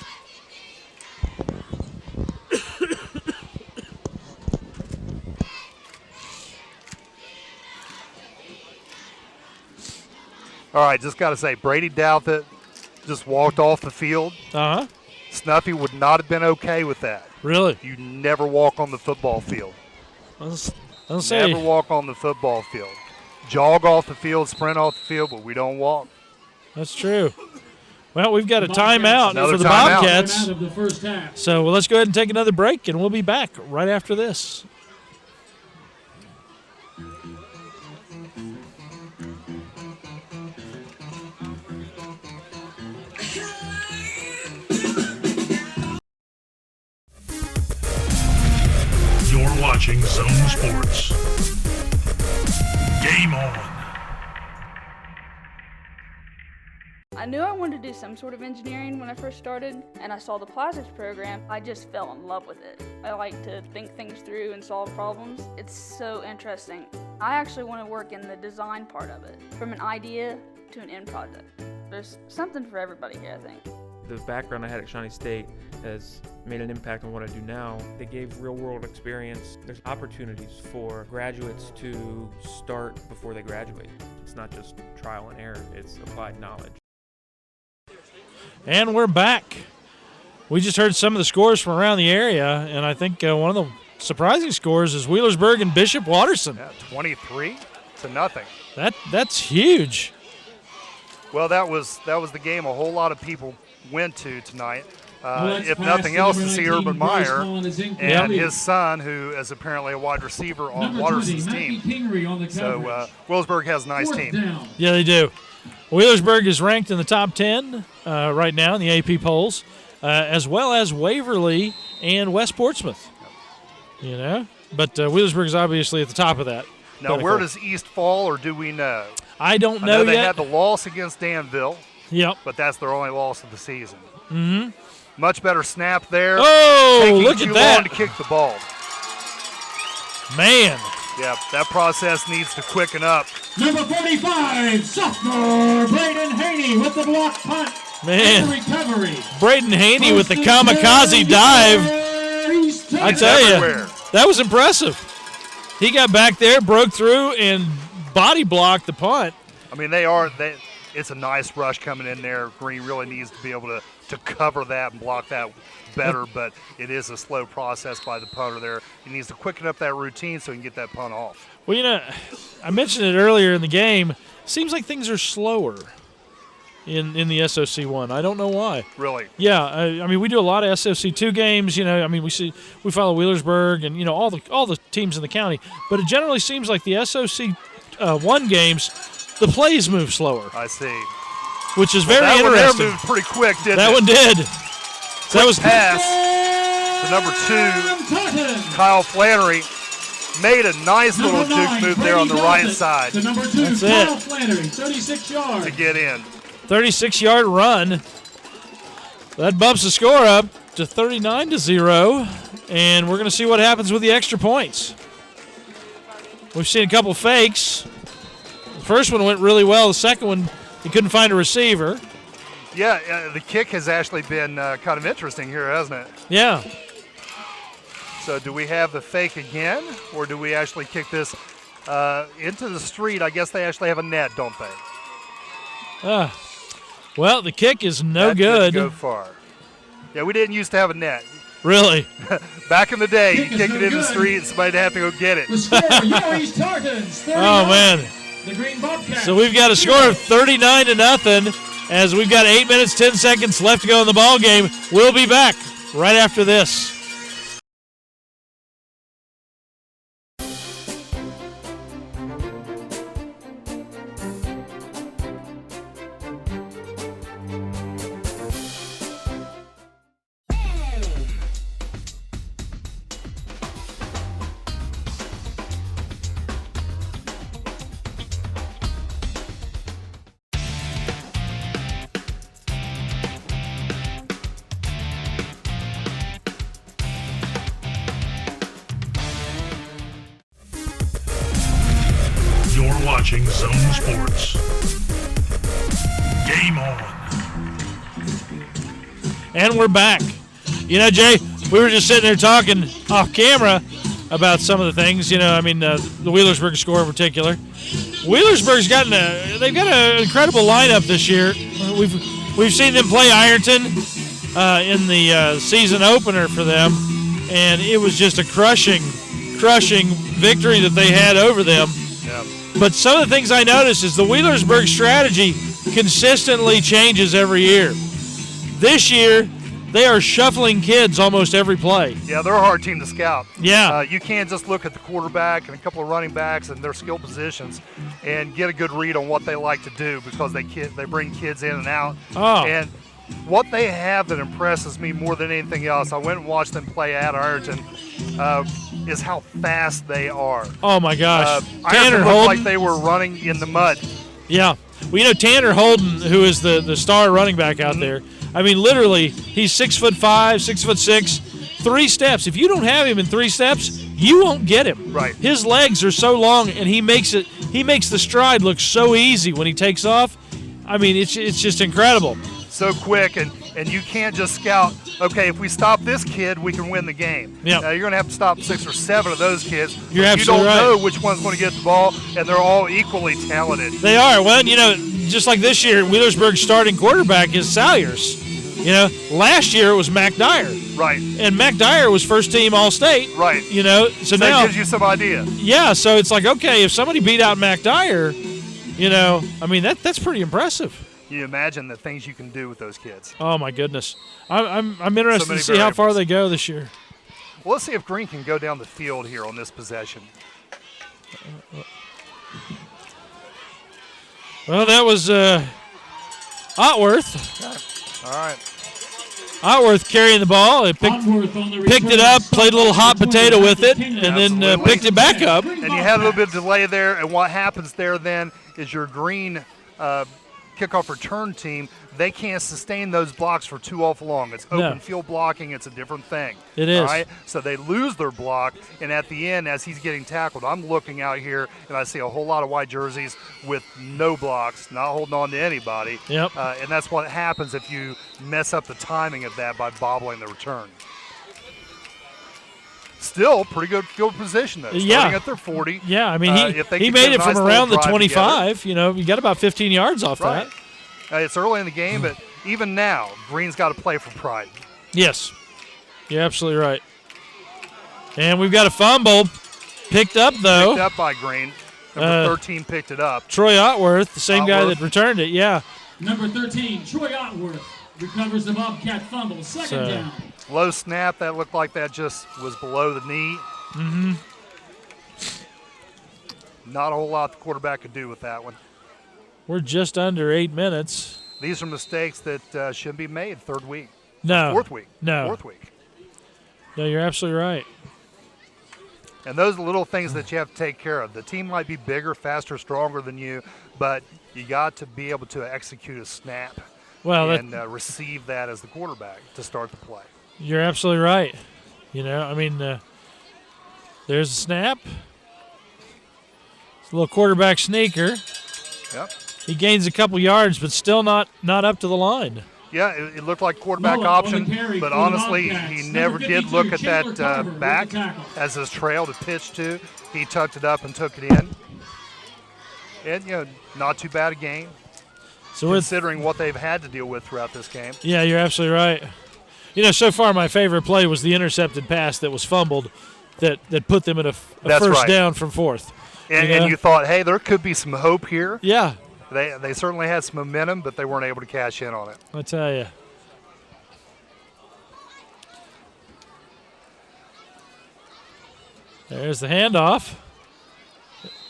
All right, just got to say, Brady Douthit just walked off the field. Uh-huh. Snuffy would not have been okay with that. Really? You never walk on the football field. I'll say. Never walk on the football field. Jog off the field, sprint off the field, but we don't walk. That's true. Well, we've got a timeout for the Bobcats. So let's go ahead and take another break, and we'll be back right after this. You're watching Zone Sports. Game on. I knew I wanted to do some sort of engineering when I first started, and I saw the plastics program. I just fell in love with it. I like to think things through and solve problems. It's so interesting. I actually want to work in the design part of it, from an idea to an end product. There's something for everybody here, I think. The background I had at Shawnee State has made an impact on what I do now. They gave real-world experience. There's opportunities for graduates to start before they graduate. It's not just trial and error, it's applied knowledge. And we're back. We just heard some of the scores from around the area, and I think one of the surprising scores is Wheelersburg and Bishop Watterson. Yeah, 23-0. That's huge. Well, that was the game a whole lot of people went to tonight. If nothing else, to see Urban Meyer and his son, who is apparently a wide receiver on Watterson's team. So Wheelersburg has a nice team. Yeah, they do. Wheelersburg is ranked in the top 10 right now in the AP polls, as well as Waverly and West Portsmouth. You know, but Wheelersburg is obviously at the top of that. Now, where does East fall, or do we know? I don't know yet. They had the loss against Danville. Yep. But that's their only loss of the season. Mm-hmm. Much better snap there. Oh, look at that. Taking too long to kick the ball. Man. Yeah, that process needs to quicken up. Number 45, sophomore Braden Haney with the block punt. Man. Recovery. Braden Haney with the kamikaze dive. I tell you, that was impressive. He got back there, broke through, and body blocked the punt. I mean, it's a nice rush coming in there. Green really needs to be able to cover that and block that better, but it is a slow process by the punter there. He needs to quicken up that routine so he can get that punt off. Well, you know, I mentioned it earlier in the game. Seems like things are slower in the SOC1. I don't know why. Really? Yeah, I mean, we do a lot of SOC2 games. You know, I mean, we follow Wheelersburg and, you know, all the teams in the county, but it generally seems like the SOC1 games, the plays move slower. I see. Which is very interesting. That one moved pretty quick, didn't it? That one did. That was pass to number 2, Kyle Flannery. Made a nice little juke move there on the right side. That's Kyle Flannery, 36 yards. To get in. 36-yard run. That bumps the score up to 39-0, and we're going to see what happens with the extra points. We've seen a couple fakes. The first one went really well. The second one, he couldn't find a receiver. Yeah, the kick has actually been kind of interesting here, hasn't it? Yeah. So do we have the fake again, or do we actually kick this into the street? I guess they actually have a net, don't they? Well, the kick is no that good. Didn't go far. Yeah, we didn't used to have a net. Really? Back in the day, you kick it in the street and somebody'd have to go get it. The score, East Tartans, 30. Oh, man. The Green Bobcats. So we've got a score of 39-0 as we've got 8 minutes, 10 seconds left to go in the ball game. We'll be back right after this. You're watching Zone Sports. Game on. And we're back. You know, Jay, we were just sitting there talking off camera about some of the things. You know, I mean, the Wheelersburg score in particular. Wheelersburg's they've got an incredible lineup this year. We've seen them play Ironton in the season opener for them, and it was just a crushing victory that they had over them. Yeah. But some of the things I noticed is the Wheelersburg strategy consistently changes every year. This year, they are shuffling kids almost every play. Yeah, they're a hard team to scout. Yeah. You can't just look at the quarterback and a couple of running backs and their skill positions and get a good read on what they like to do because they bring kids in and out. Oh. And what they have that impresses me more than anything else, I went and watched them play at Ironton, is how fast they are. Oh, my gosh. Ironton looked like they were running in the mud. Yeah. Well, Tanner Holden, who is the star running back out there, I mean, literally, he's 6'5", 6'6", 3 steps. If you don't have him in 3 steps, you won't get him. Right. His legs are so long, and he makes the stride look so easy when he takes off. I mean, it's just incredible. So quick, and you can't just scout, okay, if we stop this kid, we can win the game. Yeah. You're going to have to stop 6 or 7 of those kids. You're you absolutely don't right. know which one's going to get the ball, and they're all equally talented. They are. Well, just like this year, Wheelersburg's starting quarterback is Salyers. Last year it was Mac Dyer. Right. And Mac Dyer was first team All-State. Right. So that now gives you some idea. Yeah, so it's like, okay, if somebody beat out Mac Dyer, I mean, that's pretty impressive. You imagine the things you can do with those kids. Oh, my goodness. I'm interested to see variables. how far they go this year. Well, let's see if Green can go down the field here on this possession. Well, that was Otworth. Okay. All right. Otworth carrying the ball. It picked it up, played a little hot potato with it, and then picked it back up. And you had a little bit of delay there, and what happens there then is your Green kickoff return team, they can't sustain those blocks for too awful long. It's open field blocking. It's a different thing. It is. All right? So they lose their block, and at the end, as he's getting tackled, I'm looking out here, and I see a whole lot of white jerseys with no blocks, not holding on to anybody. Yep. And that's what happens if you mess up the timing of that by bobbling the return. Still, pretty good field position, though. Starting at their 40. Yeah, I mean, he can made get a it from nice around the little drive 25. You got about 15 yards off Right. that. It's early in the game, but even now, Green's got to play for pride. Yes. You're absolutely right. And we've got a fumble picked up, though. Picked up by Green. Number 13 picked it up. Troy Otworth, the same guy that returned it, yeah. Number 13, Troy Otworth, recovers the Bobcat fumble. Second down. Low snap. That looked like that just was below the knee. Mm-hmm. Not a whole lot the quarterback could do with that one. We're just under 8 minutes. These are mistakes that shouldn't be made third week. No. Fourth week. No. Fourth week. No, you're absolutely right. And those are little things that you have to take care of. The team might be bigger, faster, stronger than you, but you got to be able to execute a snap and receive that as the quarterback to start the play. You're absolutely right. I mean, there's a snap. It's a little quarterback sneaker. Yep. He gains a couple yards, but still not up to the line. Yeah, it looked like quarterback option, but honestly, he never did look at that back as his trail to pitch to. He tucked it up and took it in. And, not too bad a game, considering what they've had to deal with throughout this game. Yeah, you're absolutely right. So far my favorite play was the intercepted pass that was fumbled that put them at a first down from fourth. And you thought, hey, there could be some hope here. Yeah. They certainly had some momentum, but they weren't able to cash in on it. I tell you. There's the handoff.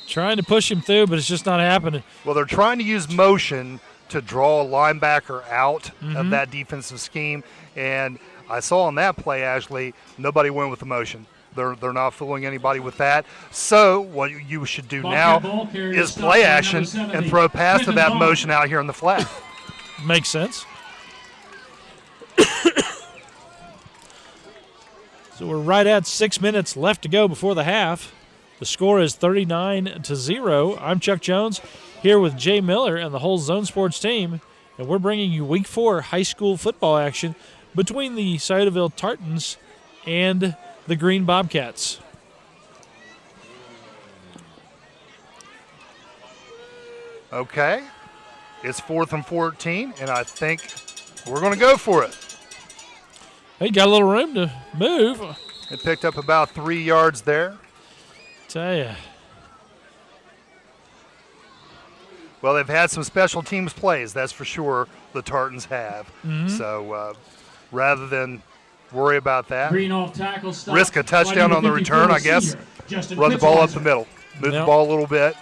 Trying to push him through, but it's just not happening. Well, they're trying to use motion to draw a linebacker out of that defensive scheme. And I saw on that play, Ashley, nobody went with the motion. They're not fooling anybody with that. So what you should do now is play action and throw a pass to that motion out here in the flat. Makes sense. So we're right at 6 minutes left to go before the half. The score is 39-0. I'm Chuck Jones here with Jay Miller and the whole Zone Sports team, and we're bringing you Week 4 high school football action between the Sciotoville Tartans and the Green Bobcats. Okay. It's 4th and 14, and I think we're going to go for it. He got a little room to move. It picked up about 3 yards there. Tell ya. Well, they've had some special teams plays, that's for sure, the Tartans have. Mhm. So rather than worry about that, Green off tackle, stop. risk a touchdown on the return, I guess. Run the ball up the middle. Move the ball a little bit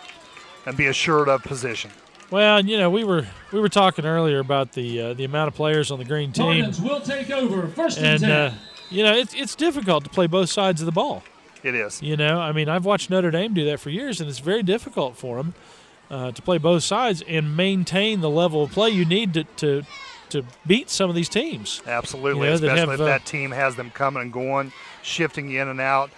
and be assured of position. Well, you know, we were talking earlier about the amount of players on the green team. Tartans will take over. First and 10. You know, it's difficult to play both sides of the ball. It is. You know, I mean, I've watched Notre Dame do that for years, and it's very difficult for them to play both sides and maintain the level of play you need to beat some of these teams. Absolutely, You know, especially if that team has them coming and going, shifting in and out.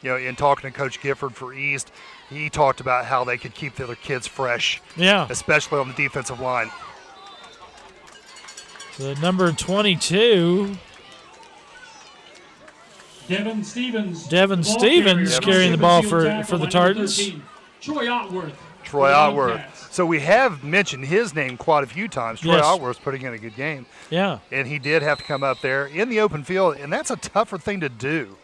You know, in talking to Coach Gifford for East, he talked about how they could keep their kids fresh. Yeah. Especially on the defensive line. The number 22. Devin Stevens. Devin Stevens carrying the ball for the Tartans. Troy Otworth. Troy Otworth. So we have mentioned his name quite a few times. Troy Yes. Otworth's putting in a good game. Yeah. And he did have to come up there in the open field, and that's a tougher thing to do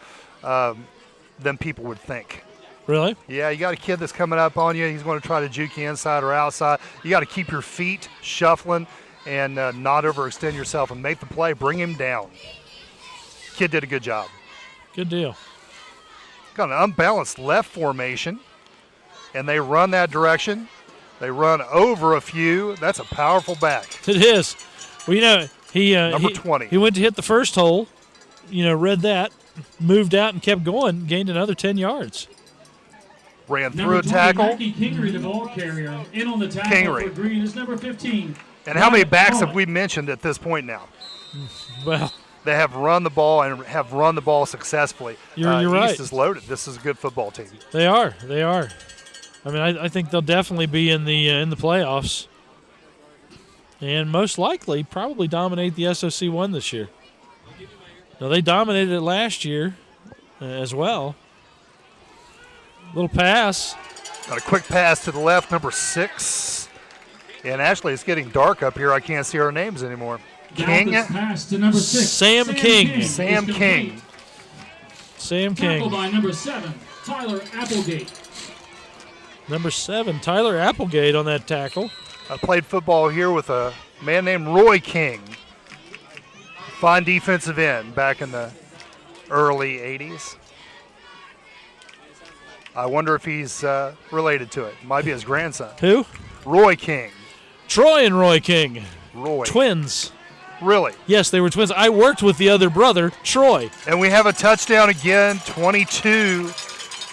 than people would think. Really? Yeah, you got a kid that's coming up on you. He's going to try to juke you inside or outside. You got to keep your feet shuffling and not overextend yourself and make the play. Bring him down. Kid did a good job. Good deal. Got an unbalanced left formation, and they run that direction. They run over a few. That's a powerful back. It is. Well, you know, Number 20. He went to hit the first hole, you know, read that, moved out and kept going, gained another 10 yards. Ran through Number a 20, tackle. Mackie Kingery, the ball carrier. In on the tackle Kingery. for Green is number 15. And how many Ryan backs Cohen. have we mentioned at this point now? Well, they have run the ball and have run the ball successfully. You're right. East is loaded. This is a good football team. They are. They are. I mean, I think they'll definitely be in the playoffs, and most likely probably dominate the SOC 1 this year. Now they dominated it last year as well. Little pass. Got a quick pass to the left, number 6. And actually, it's getting dark up here. I can't see our names anymore. King. Pass to number 6. Sam King. Sam King. Sam Tackled King. by number 7, Tyler Applegate. Number 7, Tyler Applegate on that tackle. I played football here with a man named Roy King. Fine defensive end back in the early 80s. I wonder if he's related to it. Might be his grandson. Who? Roy King. Troy and Roy King. Roy. Twins. Really? Yes, they were twins. I worked with the other brother, Troy. And we have a touchdown again, 22,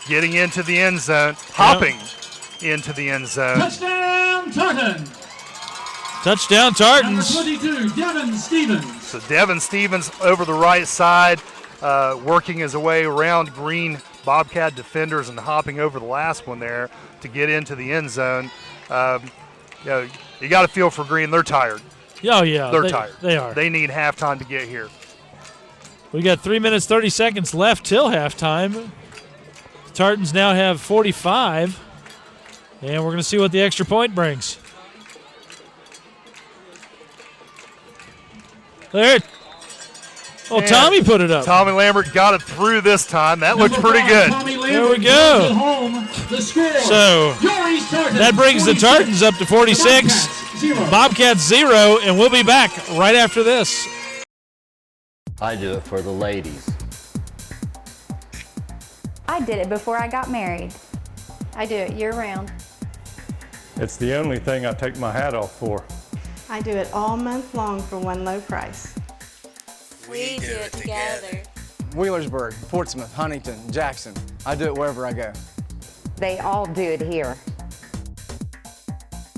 getting into the end zone, hopping into the end zone. Touchdown, Tartan. Touchdown, Number Tartans. 22, Devin Stevens. So Devin Stevens over the right side, working his way around Green Bobcat defenders and hopping over the last one there to get into the end zone. You know, you got to feel for Green. They're tired. Oh, yeah. They're tired. They are. They need halftime to get here. We got 3 minutes, 30 seconds left till halftime. Tartans now have 45. And we're going to see what the extra point brings. There. Oh, And Tommy put it up. Tommy Lambert got it through this time. That looked pretty good. There we go. The score. So that brings the Tartans up to 46. Bobcats 0, and we'll be back right after this. I do it for the ladies. I did it before I got married. I do it year-round. It's the only thing I take my hat off for. I do it all month long for one low price. We do it together. Wheelersburg, Portsmouth, Huntington, Jackson. I do it wherever I go. They all do it here.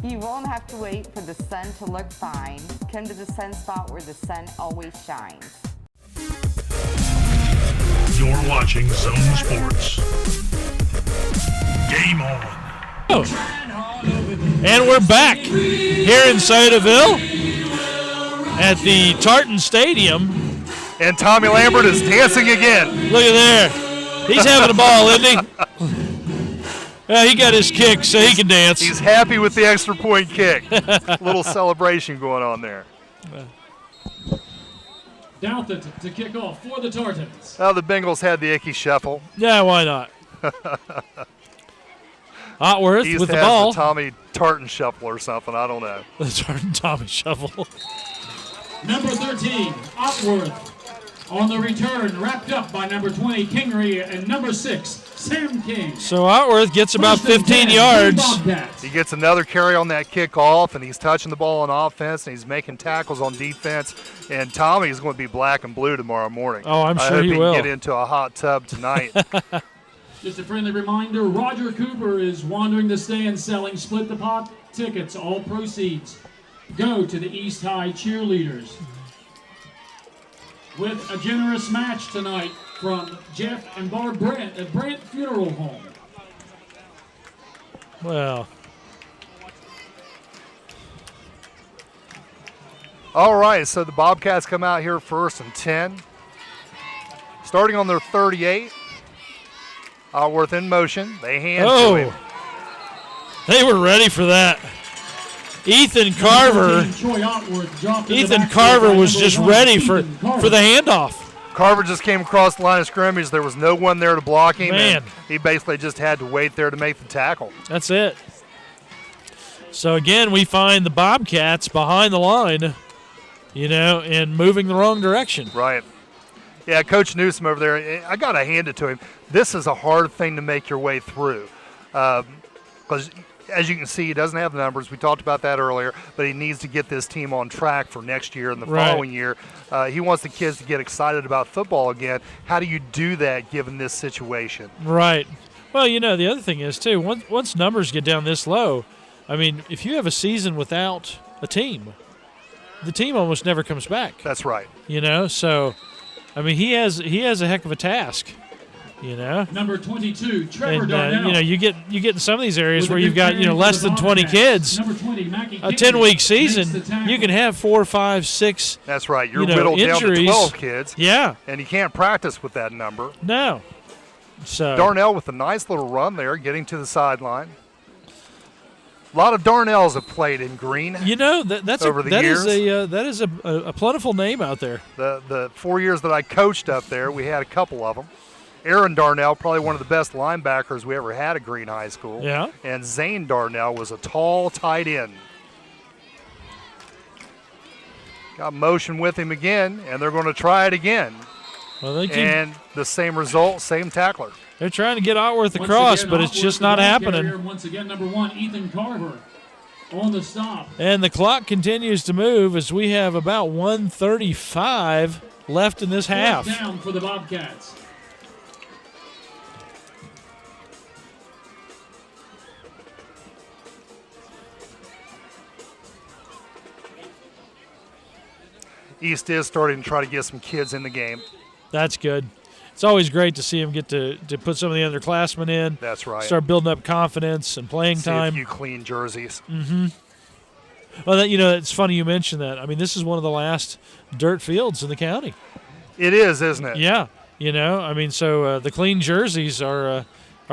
You won't have to wait for the sun to look fine. Come to the sun spot where the sun always shines. You're watching Zone Sports. Game on. And we're back here in Sodaville at the Tartan Stadium. And Tommy Lambert is dancing again. Look at there. He's having a ball, isn't he? Yeah, he got his kick, so he can dance. He's happy with the extra point kick. Little celebration going on there. Douthit to kick off for the Tartans. Well, the Bengals had the icky shuffle. Yeah, why not? Otworth East with the has ball. The tartan shuffle or something. I don't know. The tartan Tommy shuffle. Number 13, Otworth. On the return, wrapped up by number 20, Kingery, and number 6, Sam King. So Otworth gets about 15 yards. He gets another carry on that kickoff, and he's touching the ball on offense, and he's making tackles on defense. And Tommy is going to be black and blue tomorrow morning. Oh, I'm sure he will. I hope he can get into a hot tub tonight. Just a friendly reminder, Roger Cooper is wandering the stand selling Split the Pot tickets. All proceeds go to the East High cheerleaders. With a generous match tonight from Jeff and Barb Brandt at Brandt Funeral Home. Well. All right, so the Bobcats come out here first and 10. Starting on their 38. Otworth in motion. They hand to him. They were ready for that. Ethan Carver was just ready for the handoff. Carver just came across the line of scrimmage. There was no one there to block him. Man. And he basically just had to wait there to make the tackle. That's it. So, again, we find the Bobcats behind the line, and moving the wrong direction. Right. Yeah, Coach Newsom over there, I got to hand it to him. This is a hard thing to make your way through because as you can see, he doesn't have the numbers. We talked about that earlier, but he needs to get this team on track for next year and the following year. He wants the kids to get excited about football again. How do you do that given this situation? Right. Well, the other thing is, too, once numbers get down this low, I mean, if you have a season without a team, the team almost never comes back. That's right. So, I mean, he has a heck of a task. Number 22, Trevor Darnell. You get in some of these areas where you've got less than 20 kids. Number 20, Mackie a 10-week season, you can have 4, 5, 6. That's right. You're whittled injuries. Down to 12 kids. Yeah, and you can't practice with that number. No. So Darnell with a nice little run there, getting to the sideline. A lot of Darnells have played in green. That is a plentiful name out there. The 4 years that I coached up there, we had a couple of them. Aaron Darnell, probably one of the best linebackers we ever had at Green High School. Yeah. And Zane Darnell was a tall tight end. Got motion with him again, and they're going to try it again. Well, and the same result, same tackler. They're trying to get Otworth across, but it's just not happening. Once again, number 1, Ethan Carver on the stop. And the clock continues to move as we have about 1:35 left in this half. Down for the Bobcats. East is starting to try to get some kids in the game. That's good. It's always great to see them get to put some of the underclassmen in. That's right. Start building up confidence and playing time. See a few clean jerseys. Mm-hmm. Well, it's funny you mentioned that. I mean, this is one of the last dirt fields in the county. It is, isn't it? Yeah. I mean, so the clean jerseys are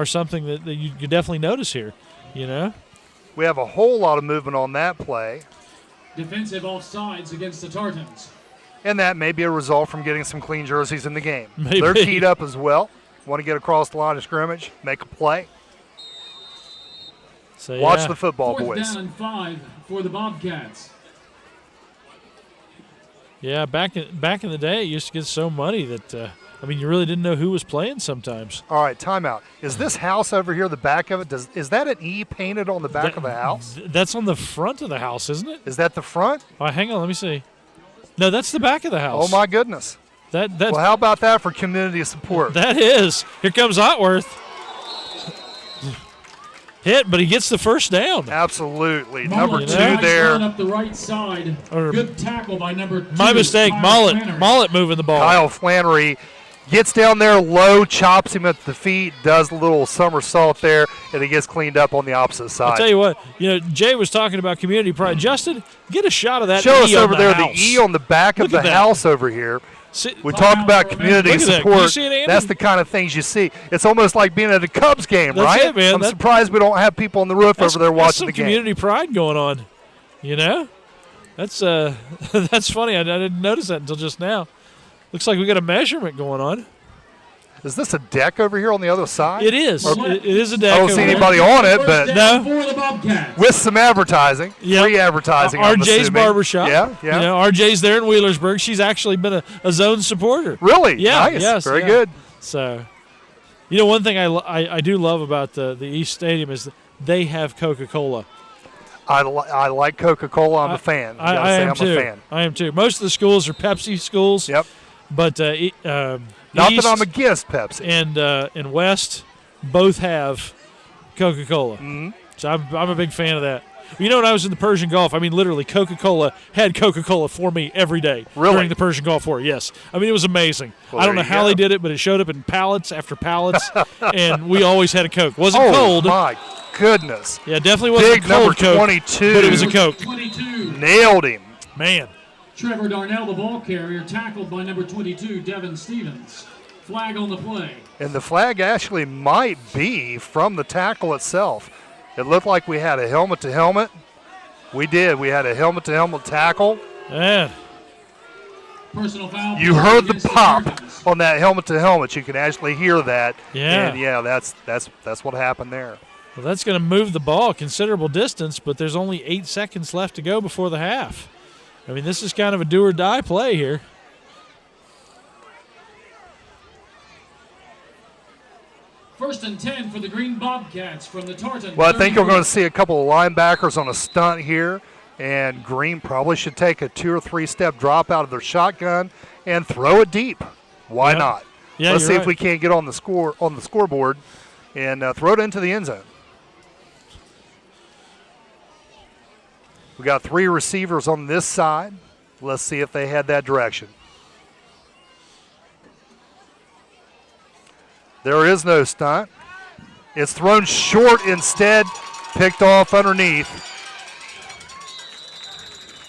something that you definitely notice here. We have a whole lot of movement on that play. Defensive offsides against the Tartans. And that may be a result from getting some clean jerseys in the game. Maybe. They're teed up as well. Want to get across the line of scrimmage, make a play. So, watch the football, Fourth boys. Down and 5 for the Bobcats. Yeah, back in the day, it used to get so muddy that you really didn't know who was playing sometimes. All right, timeout. Is this house over here, the back of it, is that an E painted on the back of the house? That's on the front of the house, isn't it? Is that the front? Oh, hang on, let me see. No, that's the back of the house. Oh, my goodness. Well, how about that for community support? That is. Here comes Otworth. Hit, but he gets the first down. Absolutely. Mullet, number 2 there. Up the right side. Good tackle by number 2. My mistake. Mullet moving the ball. Kyle Flannery gets down there low, chops him at the feet, does a little somersault there, and he gets cleaned up on the opposite side. I'll tell you what, Jay was talking about community pride. Justin, get a shot of that. Show E us over there house. the E on the back of the house over here. We talk about community support. That's the kind of things you see. It's almost like being at a Cubs game, That's right? it, man. I'm surprised we don't have people on the roof over there watching the game. Community pride going on, That's that's funny. I didn't notice that until just now. Looks like we got a measurement going on. Is this a deck over here on the other side? It is. It is a deck. I don't see anybody on it, but no. With some advertising, free advertising. RJ's Barbershop. Yeah. You know, RJ's there in Wheelersburg. She's actually been a Zone supporter. Really? Yeah. Nice. Yes, Very good. So, you know, one thing I do love about the East Stadium is that they have Coca-Cola. I like Coca-Cola. I'm a fan. I am too. I'm a fan. I am too. Most of the schools are Pepsi schools. Yep. But not East that I'm against Pepsi. And West both have Coca-Cola. Mm-hmm. So I'm a big fan of that. You know, when I was in the Persian Gulf, I mean, literally, Coca-Cola had Coca-Cola for me every day during the Persian Gulf War. Yes. I mean, it was amazing. Well, I don't know how they did it, but it showed up in pallets after pallets, and we always had a Coke. Wasn't cold. Oh, my goodness. Yeah, definitely wasn't Big cold number Coke, 22. but it was a Coke. 22. Nailed him. Man. Trevor Darnell, the ball carrier, tackled by number 22, Devin Stevens. Flag on the play. And the flag actually might be from the tackle itself. It looked like we had a helmet-to-helmet. We did. We had a helmet-to-helmet tackle. Man. Personal foul. You heard the pop on that helmet-to-helmet. You can actually hear that. Yeah. And, yeah, that's what happened there. Well, that's going to move the ball a considerable distance, but there's only 8 seconds left to go before the half. I mean, this is kind of a do-or-die play here. First and 10 for the Green Bobcats from the Tartan. Well, I think we're going to see a couple of linebackers on a stunt here, and Green probably should take a 2 or 3 step drop out of their shotgun and throw it deep. Why not? Yeah, Let's see right. if we can't get on the scoreboard and throw it into the end zone. We got 3 receivers on this side. Let's see if they head that direction. There is no stunt. It's thrown short instead, picked off underneath.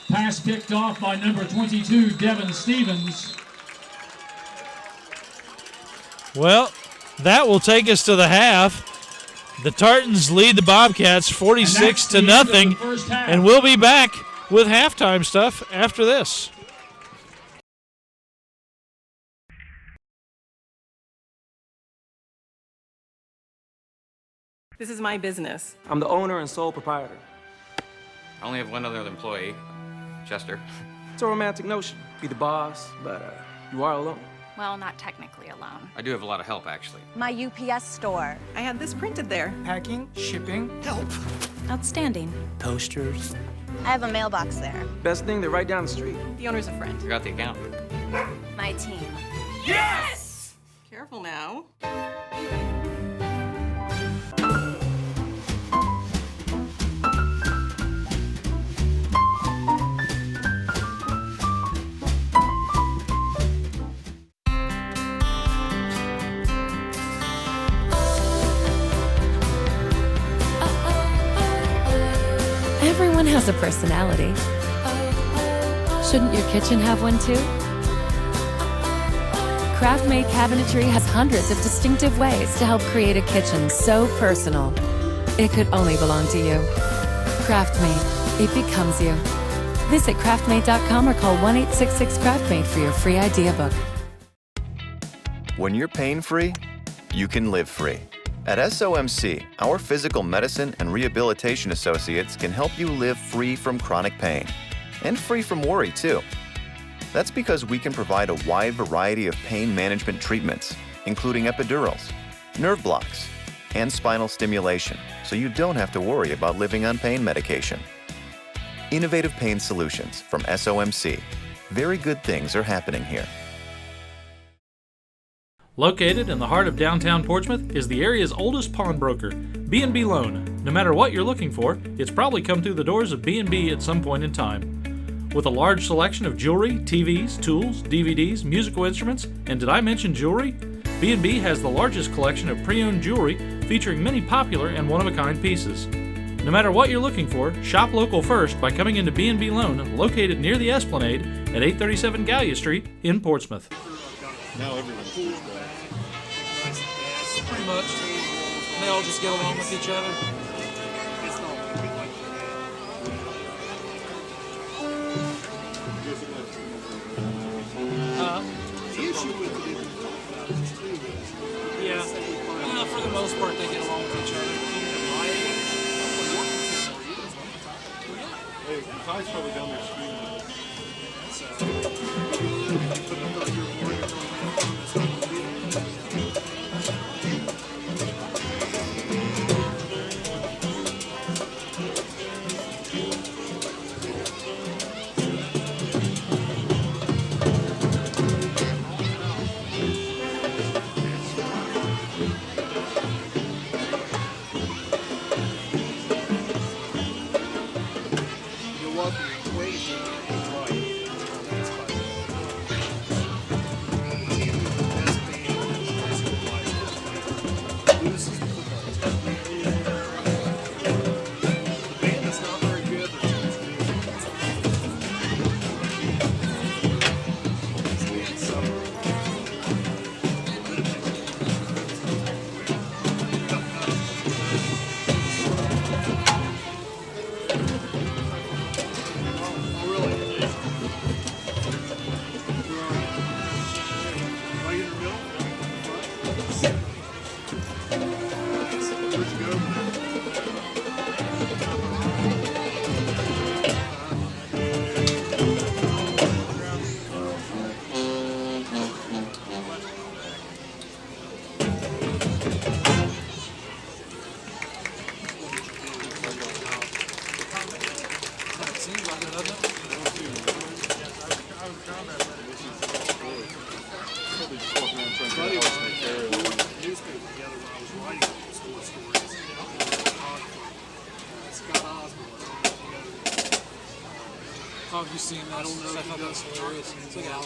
Pass picked off by number 22, Devin Stevens. Well, that will take us to the half. The Tartans lead the Bobcats 46-0, and we'll be back with halftime stuff after this. This is my business. I'm the owner and sole proprietor. I only have one other employee, Chester. It's a romantic notion. Be the boss, but you are alone. Well, not technically alone. I do have a lot of help, actually. My UPS store. I had this printed there. Packing, shipping, help. Outstanding. Toasters. I have a mailbox there. Best thing, they're right down the street. The owner's a friend. I got the account. My team. Yes! Careful now. Everyone has a personality. Shouldn't your kitchen have one too? Craft-Made Cabinetry has hundreds of distinctive ways to help create a kitchen so personal. It could only belong to you. Craft-Made. It becomes you. Visit craftmade.com or call 1-866-CRAFTMADE for your free idea book. When you're pain-free, you can live free. At SOMC, our physical medicine and rehabilitation associates can help you live free from chronic pain and free from worry, too. That's because we can provide a wide variety of pain management treatments, including epidurals, nerve blocks, and spinal stimulation, so you don't have to worry about living on pain medication. Innovative pain solutions from SOMC. Very good things are happening here. Located in the heart of downtown Portsmouth is the area's oldest pawnbroker, B&B Loan. No matter what you're looking for, it's probably come through the doors of B&B at some point in time. With a large selection of jewelry, TVs, tools, DVDs, musical instruments, and did I mention jewelry? B&B has the largest collection of pre-owned jewelry featuring many popular and one-of-a-kind pieces. No matter what you're looking for, shop local first by coming into B&B Loan, located near the Esplanade at 837 Gallia Street in Portsmouth. Now everyone's Pretty much. They all just get along with each other. The issue with it is Hey, Ty's probably down there screaming. Have you seen that? I thought that was hilarious. It's like Al.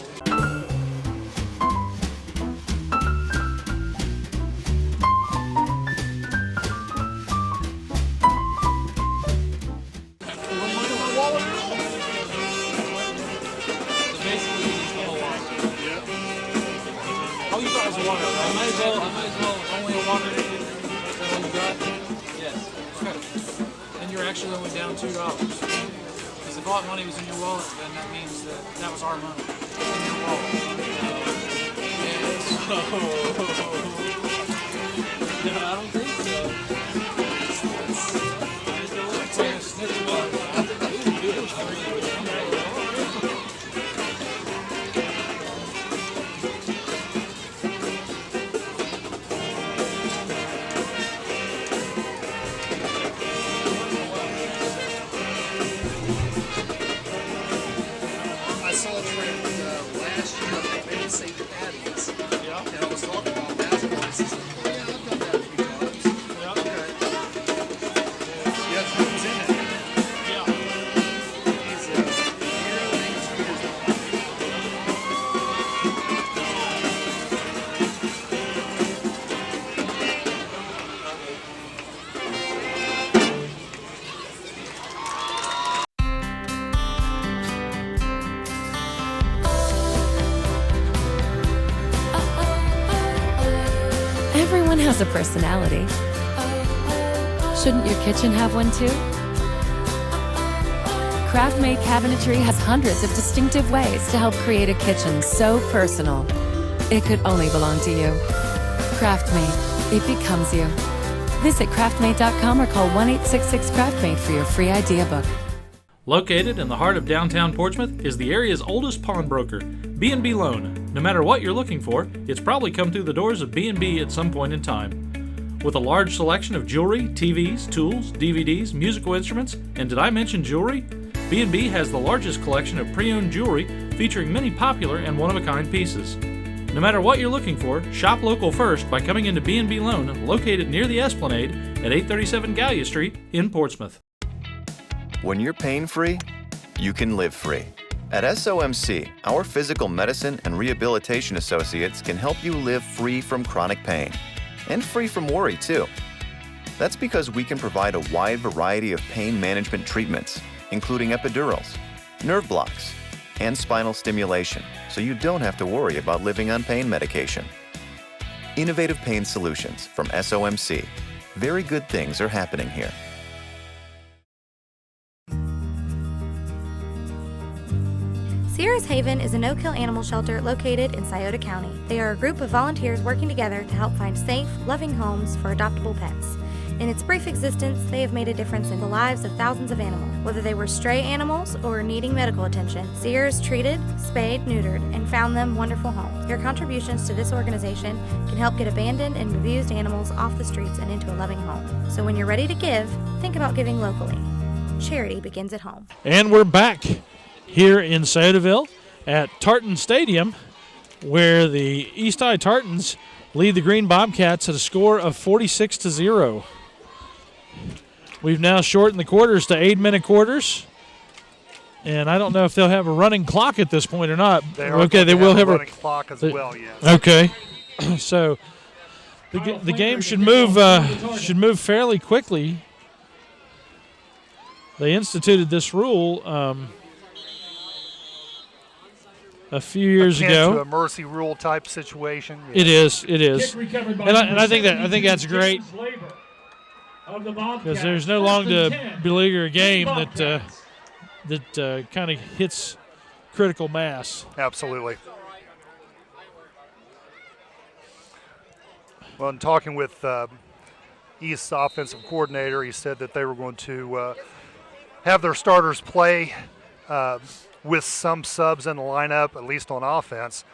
Oh, you thought it was water. I might as well only a water. Is that all you got? Yes. Okay. And you're actually only down $2. Because if all that money was in your wallet, then that means that that was our money in your wallet. Yes. No, I don't think so. I just don't like saying a snitch bug. Everyone has a personality. Shouldn't your kitchen have one too? Craftmate Cabinetry has hundreds of distinctive ways to help create a kitchen so personal. It could only belong to you. Craftmate, it becomes you. Visit craftmate.com or call 1-866-CRAFTMATE for your free idea book. Located in the heart of downtown Portsmouth is the area's oldest pawnbroker, B&B Loan. No matter what you're looking for, it's probably come through the doors of B&B at some point in time. With a large selection of jewelry, TVs, tools, DVDs, musical instruments, and did I mention jewelry? B&B has the largest collection of pre-owned jewelry featuring many popular and one-of-a-kind pieces. No matter what you're looking for, shop local first by coming into B&B Loan, located near the Esplanade at 837 Gallia Street in Portsmouth. When you're pain-free, you can live free. At SOMC, our physical medicine and rehabilitation associates can help you live free from chronic pain. And free from worry, too. That's because we can provide a wide variety of pain management treatments, including epidurals, nerve blocks, and spinal stimulation, so you don't have to worry about living on pain medication. Innovative pain solutions from SOMC. Very good things are happening here. Sierra's Haven is a no-kill animal shelter located in Scioto County. They are a group of volunteers working together to help find safe, loving homes for adoptable pets. In its brief existence, they have made a difference in the lives of thousands of animals. Whether they were stray animals or needing medical attention, Sierra's treated, spayed, neutered, and found them wonderful homes. Your contributions to this organization can help get abandoned and abused animals off the streets and into a loving home. So when you're ready to give, think about giving locally. Charity begins at home. And we're back here in Sodaville at Tartan Stadium, where the East High Tartans lead the Green Bobcats at a score of 46-0. We've now shortened the quarters to 8-minute quarters. And I don't know if they'll have a running clock at this point or not. They will have a running clock as well, yes. Okay. So the game should move fairly quickly. They instituted this rule a few years ago. To a mercy rule type situation. Yeah. It is. And I think that's great. Because there's no longer to beleaguer a game that kind of hits critical mass. Absolutely. Well, in talking with East's offensive coordinator, he said that they were going to have their starters play with some subs in the lineup, at least on offense,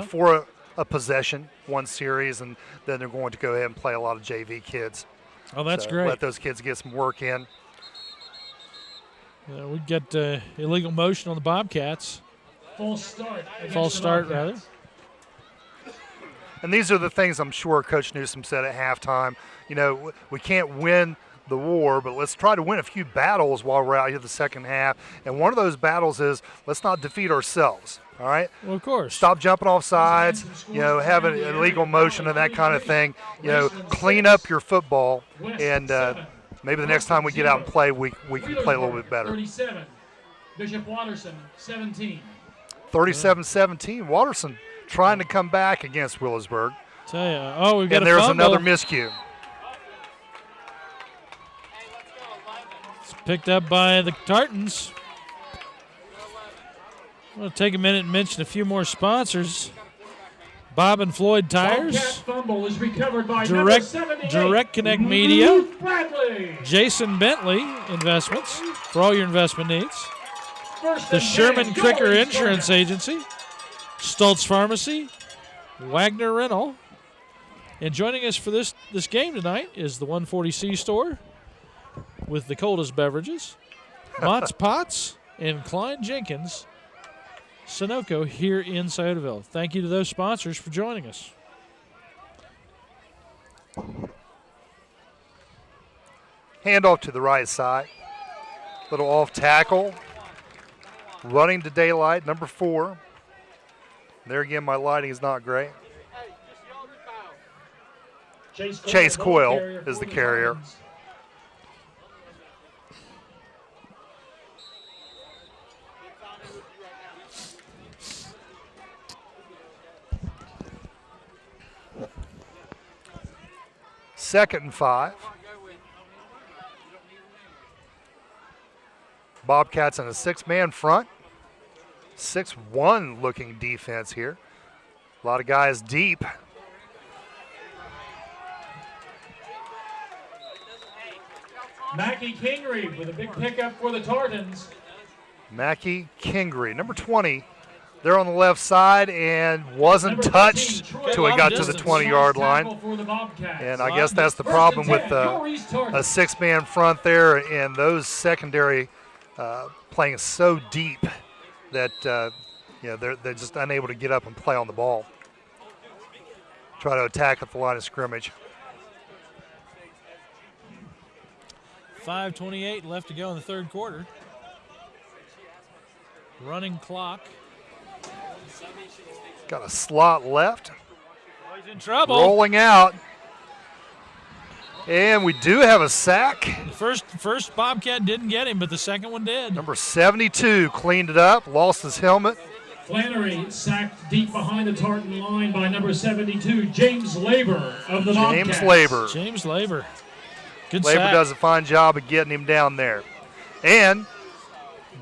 for a possession, one series, and then they're going to go ahead and play a lot of JV kids. Oh, that's great. Let those kids get some work in. We get illegal motion on the Bobcats. False start, rather. And these are the things I'm sure Coach Newsom said at halftime. You know, we can't win the war, but let's try to win a few battles while we're out here the second half. And one of those battles is let's not defeat ourselves. All right? Well, of course. Stop jumping off sides, have an illegal motion and that kind of thing. Clean up your football, and maybe the next time we get out and play, we can play a little bit better. 37, Bishop Watterson, 17. 37-17, Watterson trying to come back against Willisburg. Tell you, we've got and there's another miscue. It's picked up by the Tartans. I'm going to take a minute and mention a few more sponsors. Bob and Floyd Tires. Fumble is recovered by Direct Connect Media. Jason Bentley Investments for all your investment needs. The Sherman Cricker Insurance Agency. Stultz Pharmacy. Wagner Rental. And joining us for this game tonight is the 140C store with the coldest beverages. Mott's Pots and Klein Jenkins Sunoco here in Sodaville. Thank you to those sponsors for joining us. Handoff to the right side. Little off tackle. Running to daylight, number 4. There again, my lighting is not great. Chase Coyle is the carrier. Second and 5. Bobcats in a 6-man front. 6-1 looking defense here. A lot of guys deep. Mackie Kingery with a big pickup for the Tartans. Mackie Kingery, number 20. There on the left side and wasn't touched until he got to the 20-yard line. And I guess that's the problem with a 6-man front there and those secondary playing so deep that they're just unable to get up and play on the ball. Try to attack at the line of scrimmage. 5:28 left to go in the third quarter. Running clock. Got a slot left. Oh, he's in trouble. Rolling out. And we do have a sack. The first Bobcat didn't get him, but the second one did. Number 72 cleaned it up, lost his helmet. Flannery sacked deep behind the Tartan line by number 72, James Labor of the Bobcats. James Labor. Good Labor sack. does a fine job of getting him down there. And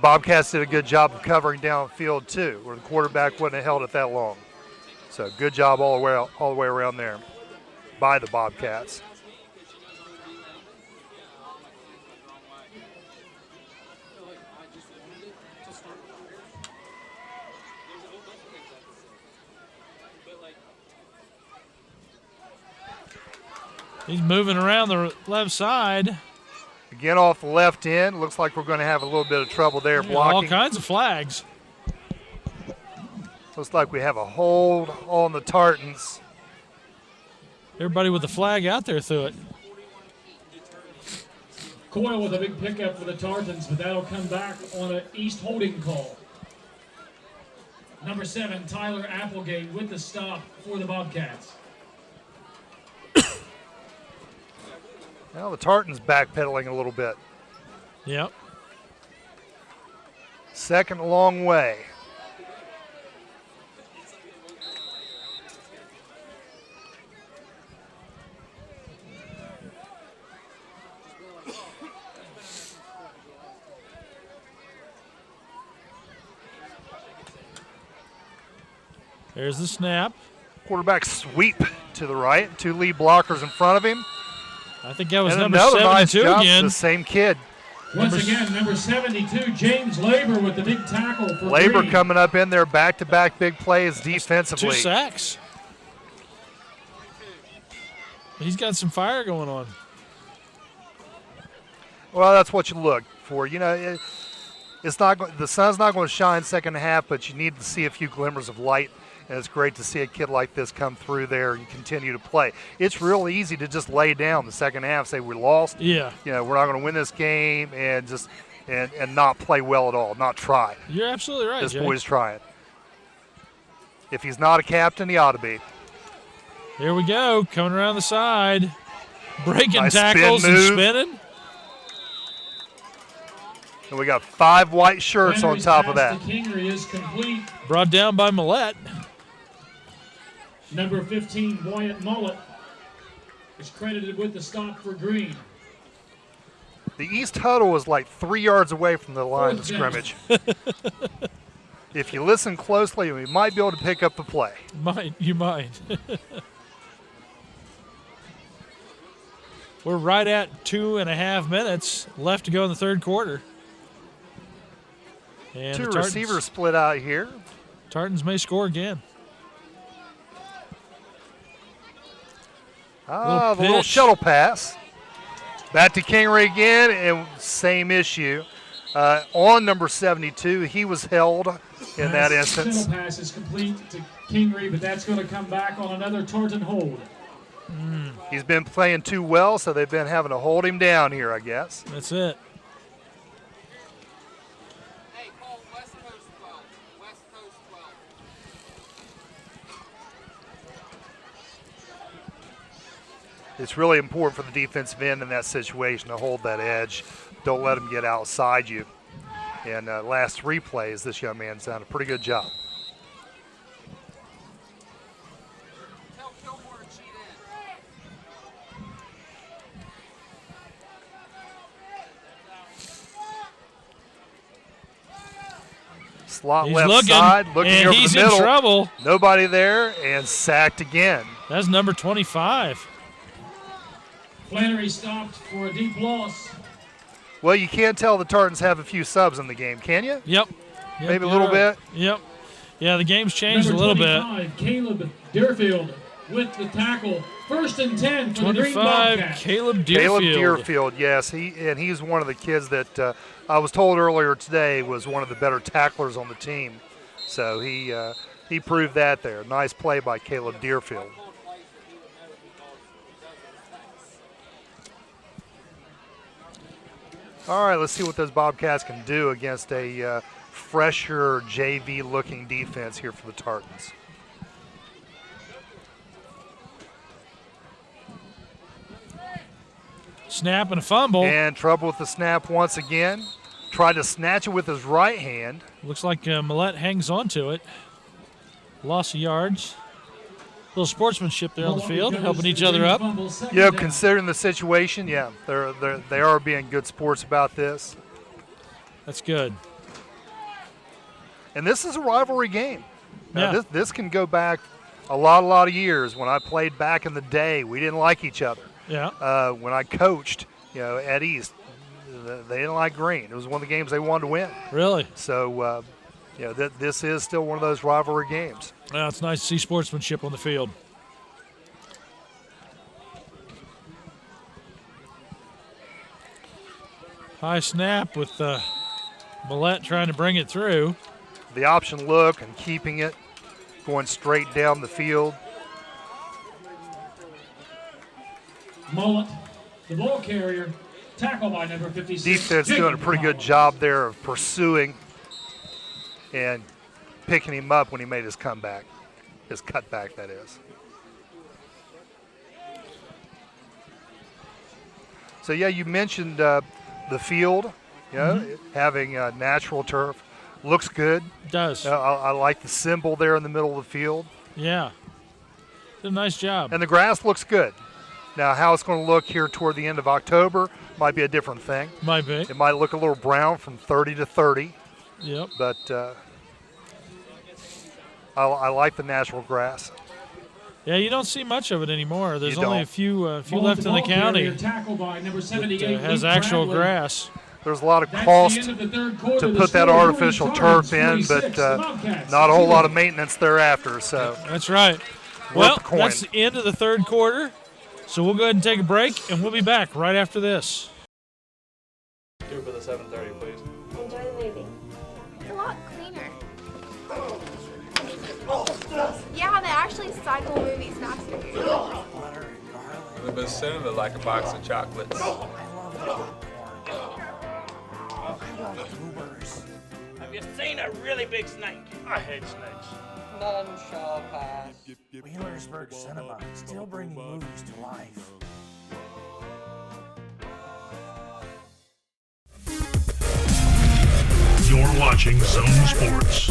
Bobcats did a good job of covering downfield too, where the quarterback wouldn't have held it that long. So good job all the way around there by the Bobcats. He's moving around the left side. Again off the left end. Looks like we're going to have a little bit of trouble there blocking. All kinds of flags. Looks like we have a hold on the Tartans. Everybody with the flag out there threw it. Coyle with a big pickup for the Tartans, but that'll come back on an East holding call. Number 7, Tyler Applegate with the stop for the Bobcats. Now the Tartans backpedaling a little bit. Yep. Second long way. There's the snap. Quarterback sweep to the right. 2 lead blockers in front of him. I think that was and number another 72 nice job, again. the same kid. Once again, number 72, James Labor with the big tackle for Labor Green. coming up in there, back-to-back big plays defensively. 2 sacks. He's got some fire going on. Well, that's what you look for. You know, it's not the sun's not going to shine second half, but you need to see a few glimmers of light. And it's great to see a kid like this come through there and continue to play. It's real easy to just lay down the second half, say we lost. Yeah. You know, we're not going to win this game, and just and not play well at all, not try. You're absolutely right, This Jay. boy's trying. If he's not a captain, he ought to be. Here we go, coming around the side. Breaking Nice tackles spin and move. spinning. And we got 5 white shirts on Henry's top of pass that. to Kingery is complete. Brought down by Millette. Number 15, Wyatt Mullet, is credited with the stop for Green. The East huddle was like 3 yards away from the line of Fourth down. scrimmage. If you listen closely, we might be able to pick up the play. You might. We're right at 2.5 minutes left to go in the third quarter. And 2 the Tartans- receivers split out here. Tartans may score again. The little shuttle pass. Back to Kingery again, and same issue. On number 72, he was held in that instance. Shuttle pass is complete to Kingery, but that's going to come back on another Tartan hold. He's been playing too well, so they've been having to hold him down here, I guess. That's it. It's really important for the defensive end in that situation to hold that edge. Don't let him get outside you. And last 3 plays, this young man's done a pretty good job. Slot He's left looking, side, looking and over he's the middle. in trouble. Nobody there, and sacked again. That's number 25. Flannery stopped for a deep loss. Well, you can't tell the Tartans have a few subs in the game, can you? Yep. Maybe a little bit. Yep. Yeah, the game's changed Number a little bit. 25, Caleb Deerfield with the tackle. 1st and 10 for the Green 25, Bobcats. Caleb Deerfield. Caleb Deerfield, yes. He's one of the kids that I was told earlier today was one of the better tacklers on the team. So he proved that there. Nice play by Caleb Deerfield. All right, let's see what those Bobcats can do against a fresher JV-looking defense here for the Tartans. Snap and a fumble. And trouble with the snap once again. Tried to snatch it with his right hand. Looks like Millette hangs on to it. Loss of yards. A little sportsmanship there on the field, helping each other up. Yeah, considering the situation, yeah, they are being good sports about this. That's good. And this is a rivalry game. Now, Yeah. this can go back a lot of years. When I played back in the day, we didn't like each other. Yeah. When I coached, at East, they didn't like Green. It was one of the games they wanted to win. Really? So, this is still one of those rivalry games. Well, it's nice to see sportsmanship on the field. High snap with Millette trying to bring it through. The option look and keeping it, going straight down the field. Mullet, the ball carrier, tackle by number 56. Defense doing a pretty good job there of pursuing and picking him up when he made his comeback, his cutback, that is. So, yeah, you mentioned the field, you know, having natural turf. Looks good. It does. I like the symbol there in the middle of the field. Yeah. Did a nice job. And the grass looks good. Now, how it's going to look here toward the end of October might be a different thing. Might be. It might look a little brown from 30 to 30. Yep. But I like the natural grass. Yeah, you don't see much of it anymore. There's You only don't. a few left in the county Tackle by number that 78, has Luke actual Bradley. grass. There's a lot of That's cost the end of the third quarter. to The put that score, artificial Jordan turf in, 46, but the Bobcats, not a whole 2. lot of maintenance thereafter. So That's right. Worth Well, the coin. that's the end of the third quarter. So we'll go ahead and take a break, and we'll be back right after this. Do it for the 7:30, please. Enjoy the movie. It's a lot cleaner. Yeah, they actually cycle movies faster here. The Basuna like a box of chocolates. Have you seen a really big snake? I hate snakes. None shall pass. Wheelersburg Cinema, still bringing movies to life. You're watching Zone Sports.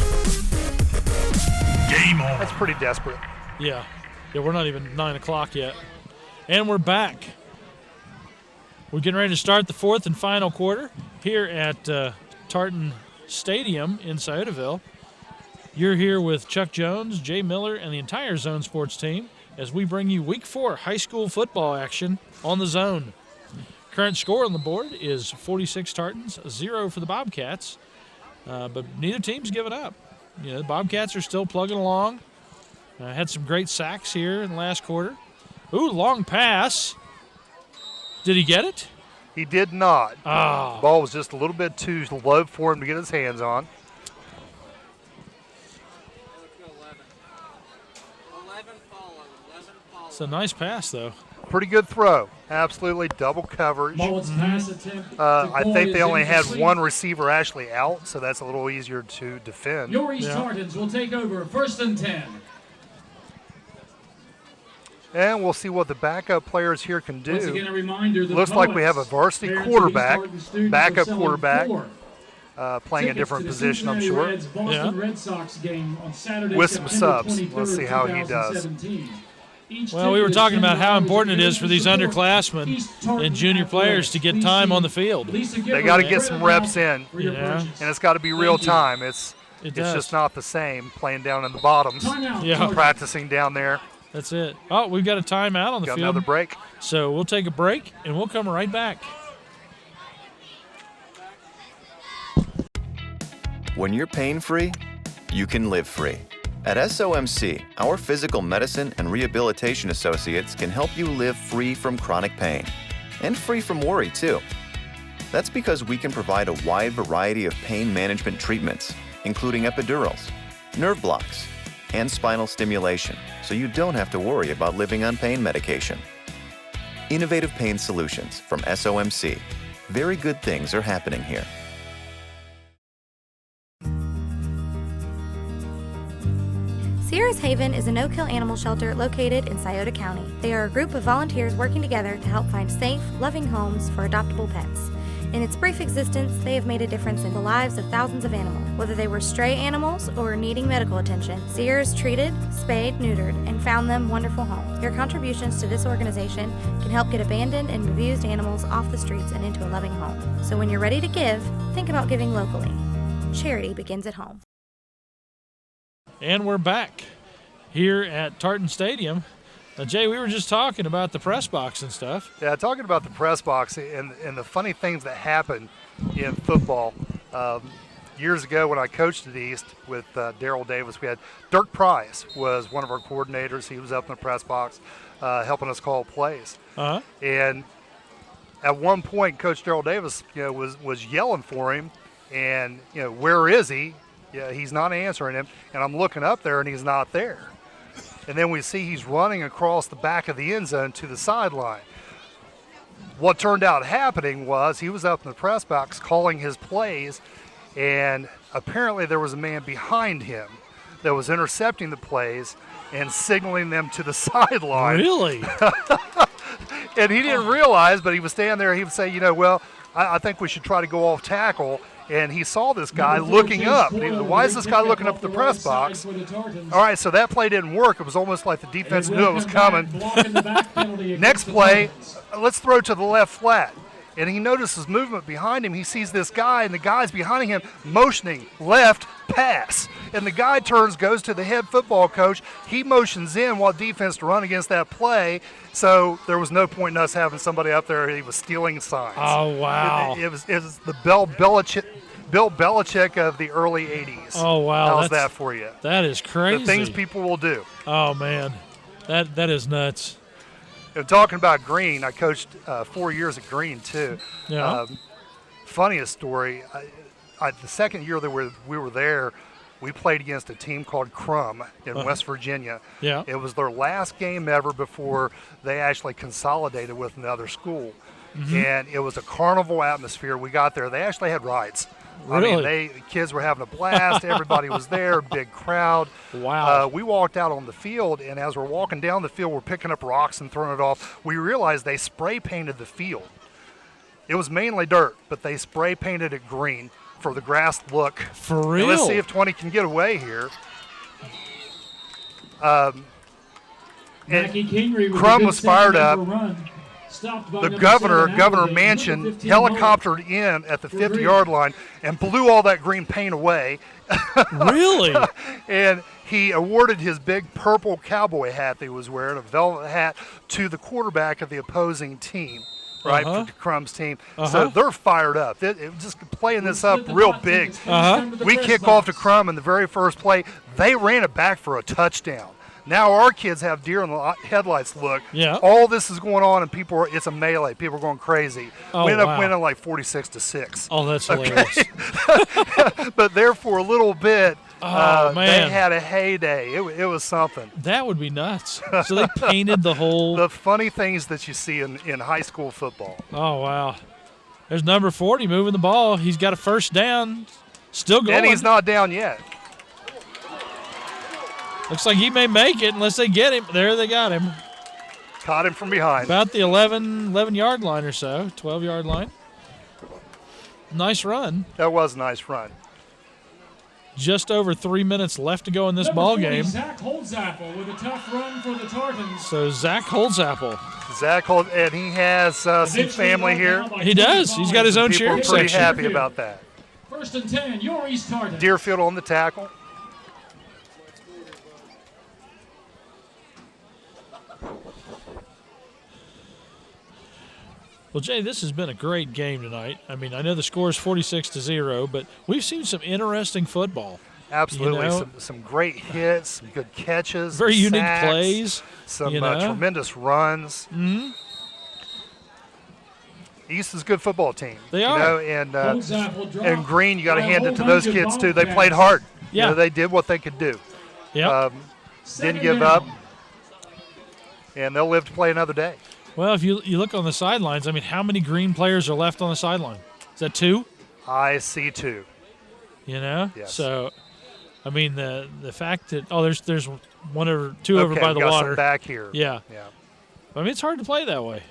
Game on. that's pretty desperate. Yeah. Yeah, we're not even 9 o'clock yet. And we're back. We're getting ready to start the fourth and final quarter here at Tartan Stadium in Sciotoville. You're here with Chuck Jones, Jay Miller, and the entire Zone Sports team as we bring you Week 4 high school football action on the Zone. Current score on the board is 46 Tartans, 0 for the Bobcats, but neither team's given up. You know, the Bobcats are still plugging along. Had some great sacks here in the last quarter. Ooh, long pass. Did he get it? He did not. Ah. The ball was just a little bit too low for him to get his hands on. It's a nice pass, though. Pretty good throw. Absolutely double coverage. Mullet's pass attempt. I think is they only had incomplete. one receiver actually out, so that's a little easier to defend. Your East Tartans will take over 1st and 10. And we'll see what the backup players here can do. Once again, a reminder, the Looks like we have a Poets, varsity parents of quarterback, East Tartan students backup are selling quarterback, 4 playing a tickets different to the position, I'm Cincinnati sure. Reds Boston Red Sox game on Saturday, With some September subs. 23rd, Let's see how he does. 2017. Each Well, we were ticket is talking about how $10 important it is for these support underclassmen East Tartan and junior players to get Athletics. time on the field. They got to get some reps in, Yeah. and it's got to be real time. It's does. just not the same playing down in the bottoms, Yeah. practicing down there. That's it. Oh, we've got a timeout on the Got field. another break. So we'll take a break, and we'll come right back. When you're pain-free, you can live free. At SOMC, our physical medicine and rehabilitation associates can help you live free from chronic pain. And free from worry, too. That's because we can provide a wide variety of pain management treatments, including epidurals, nerve blocks, and spinal stimulation, so you don't have to worry about living on pain medication. Innovative pain solutions from SOMC. Very good things are happening here. Sierra's Haven is a no-kill animal shelter located in Scioto County. They are a group of volunteers working together to help find safe, loving homes for adoptable pets. In its brief existence, they have made a difference in the lives of thousands of animals. Whether they were stray animals or needing medical attention, Sierra's treated, spayed, neutered, and found them wonderful homes. Your contributions to this organization can help get abandoned and abused animals off the streets and into a loving home. So when you're ready to give, think about giving locally. Charity begins at home. And we're back here at Tartan Stadium. Jay, we were just talking about the press box and stuff. Yeah, talking about the press box and the funny things that happen in football. Years ago when I coached at East with Daryl Davis, we had Dirk Price was one of our coordinators. He was up in the press box helping us call plays. Uh-huh. And at one point, Coach Darrell Davis, was yelling for him, and where is he? Yeah, he's not answering him, and I'm looking up there, and he's not there. And then we see he's running across the back of the end zone to the sideline. What turned out happening was he was up in the press box calling his plays, and apparently there was a man behind him that was intercepting the plays and signaling them to the sideline. Really? And he didn't realize, but he was standing there. He would say, I think we should try to go off tackle. And he saw this guy looking up. And he was, why is this guy looking up at the press box? All right, so that play didn't work. It was almost like the defense knew it was coming. Next play, let's throw to the left flat. And he notices movement behind him. He sees this guy, and the guy's behind him motioning left pass. And the guy turns, goes to the head football coach. He motions in while defense to run against that play. So there was no point in us having somebody up there. He was stealing signs. Oh, wow. It was the Bill Belichick of the early 80s. Oh, wow. How's that for you? That is crazy. The things people will do. Oh, man. That is nuts. Talking about Green, I coached 4 years at Green, too. Yeah. Funniest story, the second year that we were there, we played against a team called Crum in West Virginia. Yeah. It was their last game ever before they actually consolidated with another school. Mm-hmm. And it was a carnival atmosphere. We got there. They actually had rides. Really? I mean, the kids were having a blast. Everybody was there, big crowd. Wow. We walked out on the field, and as we're walking down the field, we're picking up rocks and throwing it off. We realized they spray painted the field. It was mainly dirt, but they spray painted it green for the grass look. For real? And let's see if 20 can get away here. Crum was fired up. The Governor Manchin, helicoptered in at the 50-yard line and blew all that green paint away. Really? And he awarded his big purple cowboy hat that he was wearing, a velvet hat, to the quarterback of the opposing team, right, for Crum's team. So they're fired up. Just playing this up real big. We kick off to Crum in the very first play. They ran it back for a touchdown. Now our kids have deer in the headlights look. Yeah. All this is going on, and it's a melee. People are going crazy. Oh, we end up winning like 46-6. Oh, that's hilarious. But there for a little bit, man. they had a heyday. It was something. That would be nuts. So they painted the whole. The funny things that you see in high school football. Oh, wow. There's number 40 moving the ball. He's got a first down. Still going. And he's not down yet. Looks like he may make it unless they get him. There they got him. Caught him from behind. About the 11-yard line or so, 12-yard line. Nice run. That was a nice run. Just over 3 minutes left to go in this ball game. Zach Holzapfel with a tough run for the Tartans. So Zach Holzapfel. And he has some family here. He does. He's got his own cheering section. People are pretty happy about that. 1st and 10, your East Tartans. Deerfield on the tackle. Well, Jay, this has been a great game tonight. I mean, I know the score is 46-0, but we've seen some interesting football. Absolutely. Some great hits, some good catches. Very unique sacks, plays. Some tremendous runs. Mm-hmm. East is a good football team. They are. And Green, you got to hand it to those kids, too. They played hard. Yeah. They did what they could do. Yep. Didn't give up. And they'll live to play another day. Well, if you look on the sidelines, I mean, how many Green players are left on the sideline? Is that 2? I see 2. Yes. So, I mean, the fact that there's one or two over by the got water some back here. Yeah. I mean, it's hard to play that way.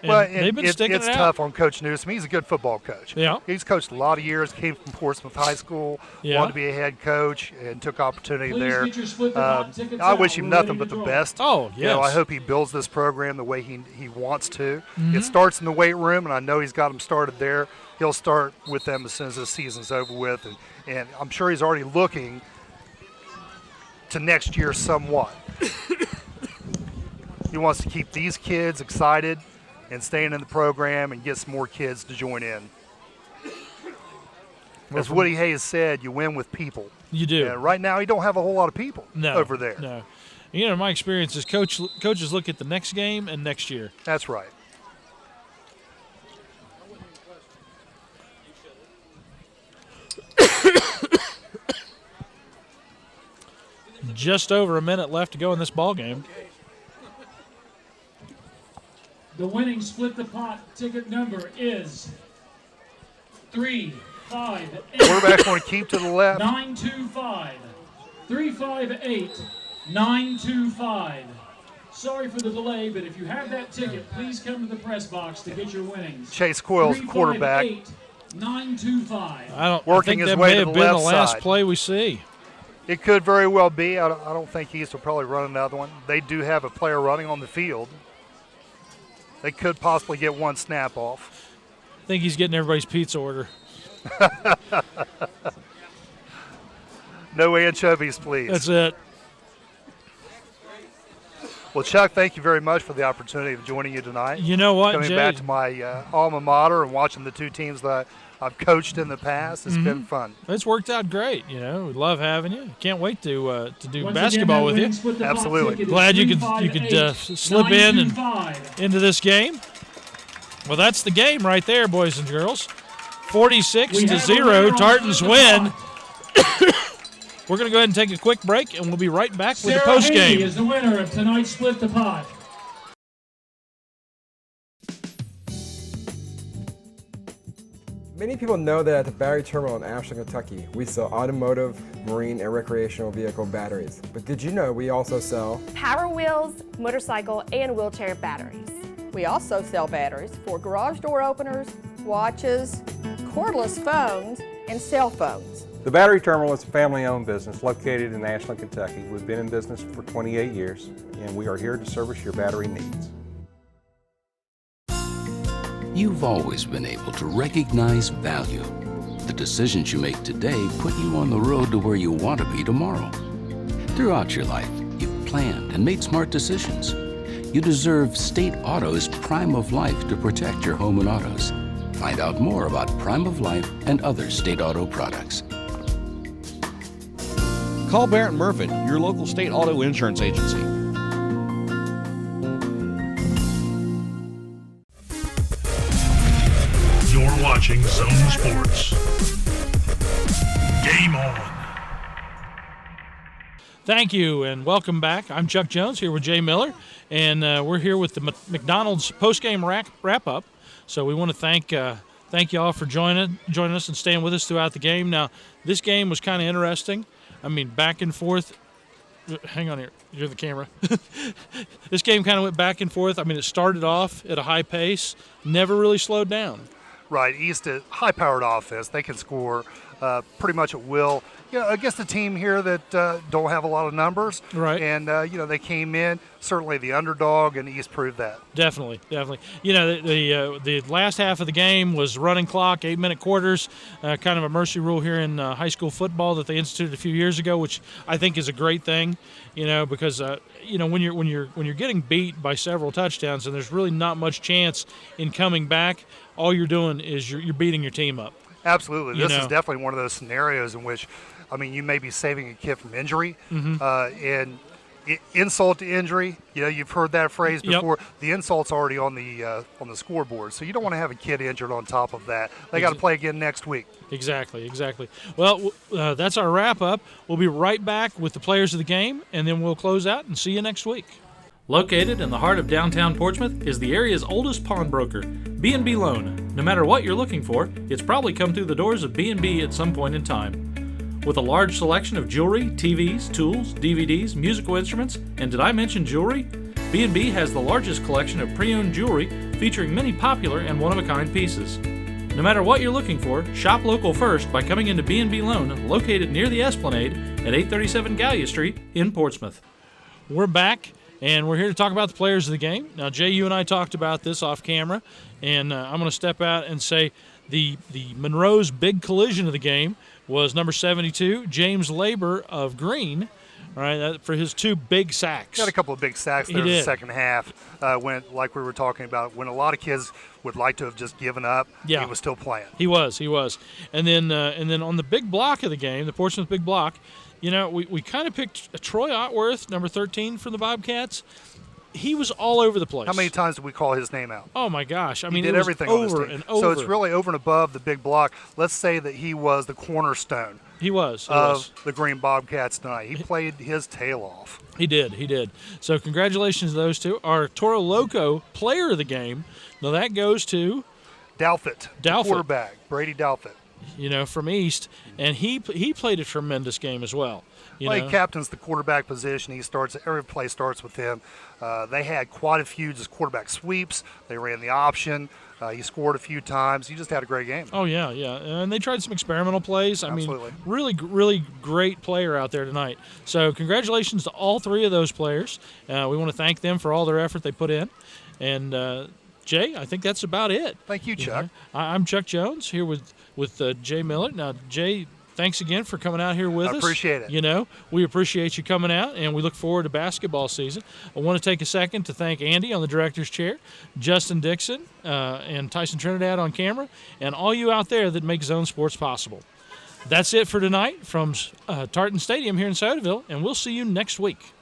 And well, they've been sticking it's it out. tough on Coach Newsom. He's a good football coach. Yeah. He's coached a lot of years, came from Portsmouth High School, wanted to be a head coach, and took opportunity there. I wish him nothing but the best. Oh, yes. I hope he builds this program the way he wants to. Mm-hmm. It starts in the weight room, and I know he's got them started there. He'll start with them as soon as this season's over with, and I'm sure he's already looking to next year somewhat. He wants to keep these kids excited and staying in the program and get some more kids to join in. As Woody Hayes said, you win with people. You do. And right now, you don't have a whole lot of people over there. No. My experience is coaches look at the next game and next year. That's right. just over a minute left to go in this ball game. The winning split the pot ticket number is 358. Quarterback's going to keep to the left. 925. 358 925. Sorry for the delay, but if you have that ticket, please come to the press box to get your winnings. Chase Coyle's quarterback. 925. I Working think his that way may to have the been the left last side. play we see. It could very well be. I don't think East will probably run another one. They do have a player running on the field. They could possibly get one snap off. I think he's getting everybody's pizza order. No anchovies, please. That's it. Well, Chuck, thank you very much for the opportunity of joining you tonight. You know what, Coming Jay? back to my alma mater and watching the two teams that I've coached in the past, it's been fun. It's worked out great. We love having you. Can't wait to do Once basketball again, with that you. wins with the Absolutely. ticket is Glad you could 358 slip in and 925. into this game. Well, that's the game right there, boys and girls. 46-0, Tartans win. We're going to go ahead and take a quick break, and we'll be right back with the Sarah post Haney game. is the winner of tonight's Split the Pot. Many people know that at the battery terminal in Ashland, Kentucky, we sell automotive, marine, and recreational vehicle batteries. But did you know we also sell Power wheels, motorcycle, and wheelchair batteries. We also sell batteries for garage door openers, watches, cordless phones, and cell phones. The Battery Terminal is a family-owned business located in Ashland, Kentucky. We've been in business for 28 years, and we are here to service your battery needs. You've always been able to recognize value. The decisions you make today put you on the road to where you want to be tomorrow. Throughout your life, you've planned and made smart decisions. You deserve State Auto's Prime of Life to protect your home and autos. Find out more about Prime of Life and other State Auto products. Call Barrett Murphy, your local State Auto Insurance Agency. You're watching Zone Sports. Game on. Thank you, and welcome back. I'm Chuck Jones here with Jay Miller, and we're here with the McDonald's post-game wrap-up. So we want to thank y'all for joining us and staying with us throughout the game. Now, this game was kind of interesting. I mean, back and forth. Hang on here. You're the camera. This game kind of went back and forth. I mean, it started off at a high pace, never really slowed down. Right, East is high-powered offense. They can score pretty much at will. Against a team here that don't have a lot of numbers. Right. And, they came in, certainly the underdog, and East proved that. Definitely. The last half of the game was running clock, 8-minute quarters, kind of a mercy rule here in high school football that they instituted a few years ago, which I think is a great thing, because when you're getting beat by several touchdowns and there's really not much chance in coming back, all you're doing is you're beating your team up. Absolutely. This is definitely one of those scenarios in which, you may be saving a kid from injury, and insult to injury. You've heard that phrase before. Yep. The insult's already on the scoreboard, so you don't want to have a kid injured on top of that. They got to play again next week. Exactly. Well, that's our wrap-up. We'll be right back with the players of the game, and then we'll close out and see you next week. Located in the heart of downtown Portsmouth is the area's oldest pawnbroker, B&B Loan. No matter what you're looking for, it's probably come through the doors of B&B at some point in time. With a large selection of jewelry, TVs, tools, DVDs, musical instruments, and did I mention jewelry? B&B has the largest collection of pre-owned jewelry featuring many popular and one-of-a-kind pieces. No matter what you're looking for, shop local first by coming into B&B Loan, located near the Esplanade at 837 Gallia Street in Portsmouth. We're back. And we're here to talk about the players of the game. Now, Jay, you and I talked about this off camera, and I'm going to step out and say the Monroe's big collision of the game was number 72, James Labor of Green, all right, for his 2 big sacks. Got a couple of big sacks there in the second half. When, like we were talking about, when a lot of kids would like to have just given up, he was still playing. He was. And then on the big block of the game, the Portsmouth big block, we kind of picked Troy Otworth, number 13 from the Bobcats. he was all over the place. How many times did we call his name out? Oh my gosh! I mean, he did it was everything on this over team. and over. So it's really over and above the big block. Let's say that he was the cornerstone. He was the Green Bobcats tonight. He played his tail off. He did. So congratulations to those two. Our Toro Loco player of the game. Now that goes to Dalfett, quarterback, Brady Dalfett. From East, and he played a tremendous game as well. He captains the quarterback position. Every play starts with him. They had quite a few just quarterback sweeps. They ran the option. He scored a few times. He just had a great game. Oh, yeah. And they tried some experimental plays. Absolutely. I mean, really great player out there tonight. So congratulations to all three of those players. We want to thank them for all their effort they put in. And, Jay, I think that's about it. Thank you, Chuck. I'm Chuck Jones here with Jay Miller. Now, Jay, thanks again for coming out here with us. I appreciate it. We appreciate you coming out, and we look forward to basketball season. I want to take a second to thank Andy on the director's chair, Justin Dixon, and Tyson Trinidad on camera, and all you out there that make Zone Sports possible. That's it for tonight from Tartan Stadium here in Sodaville, and we'll see you next week.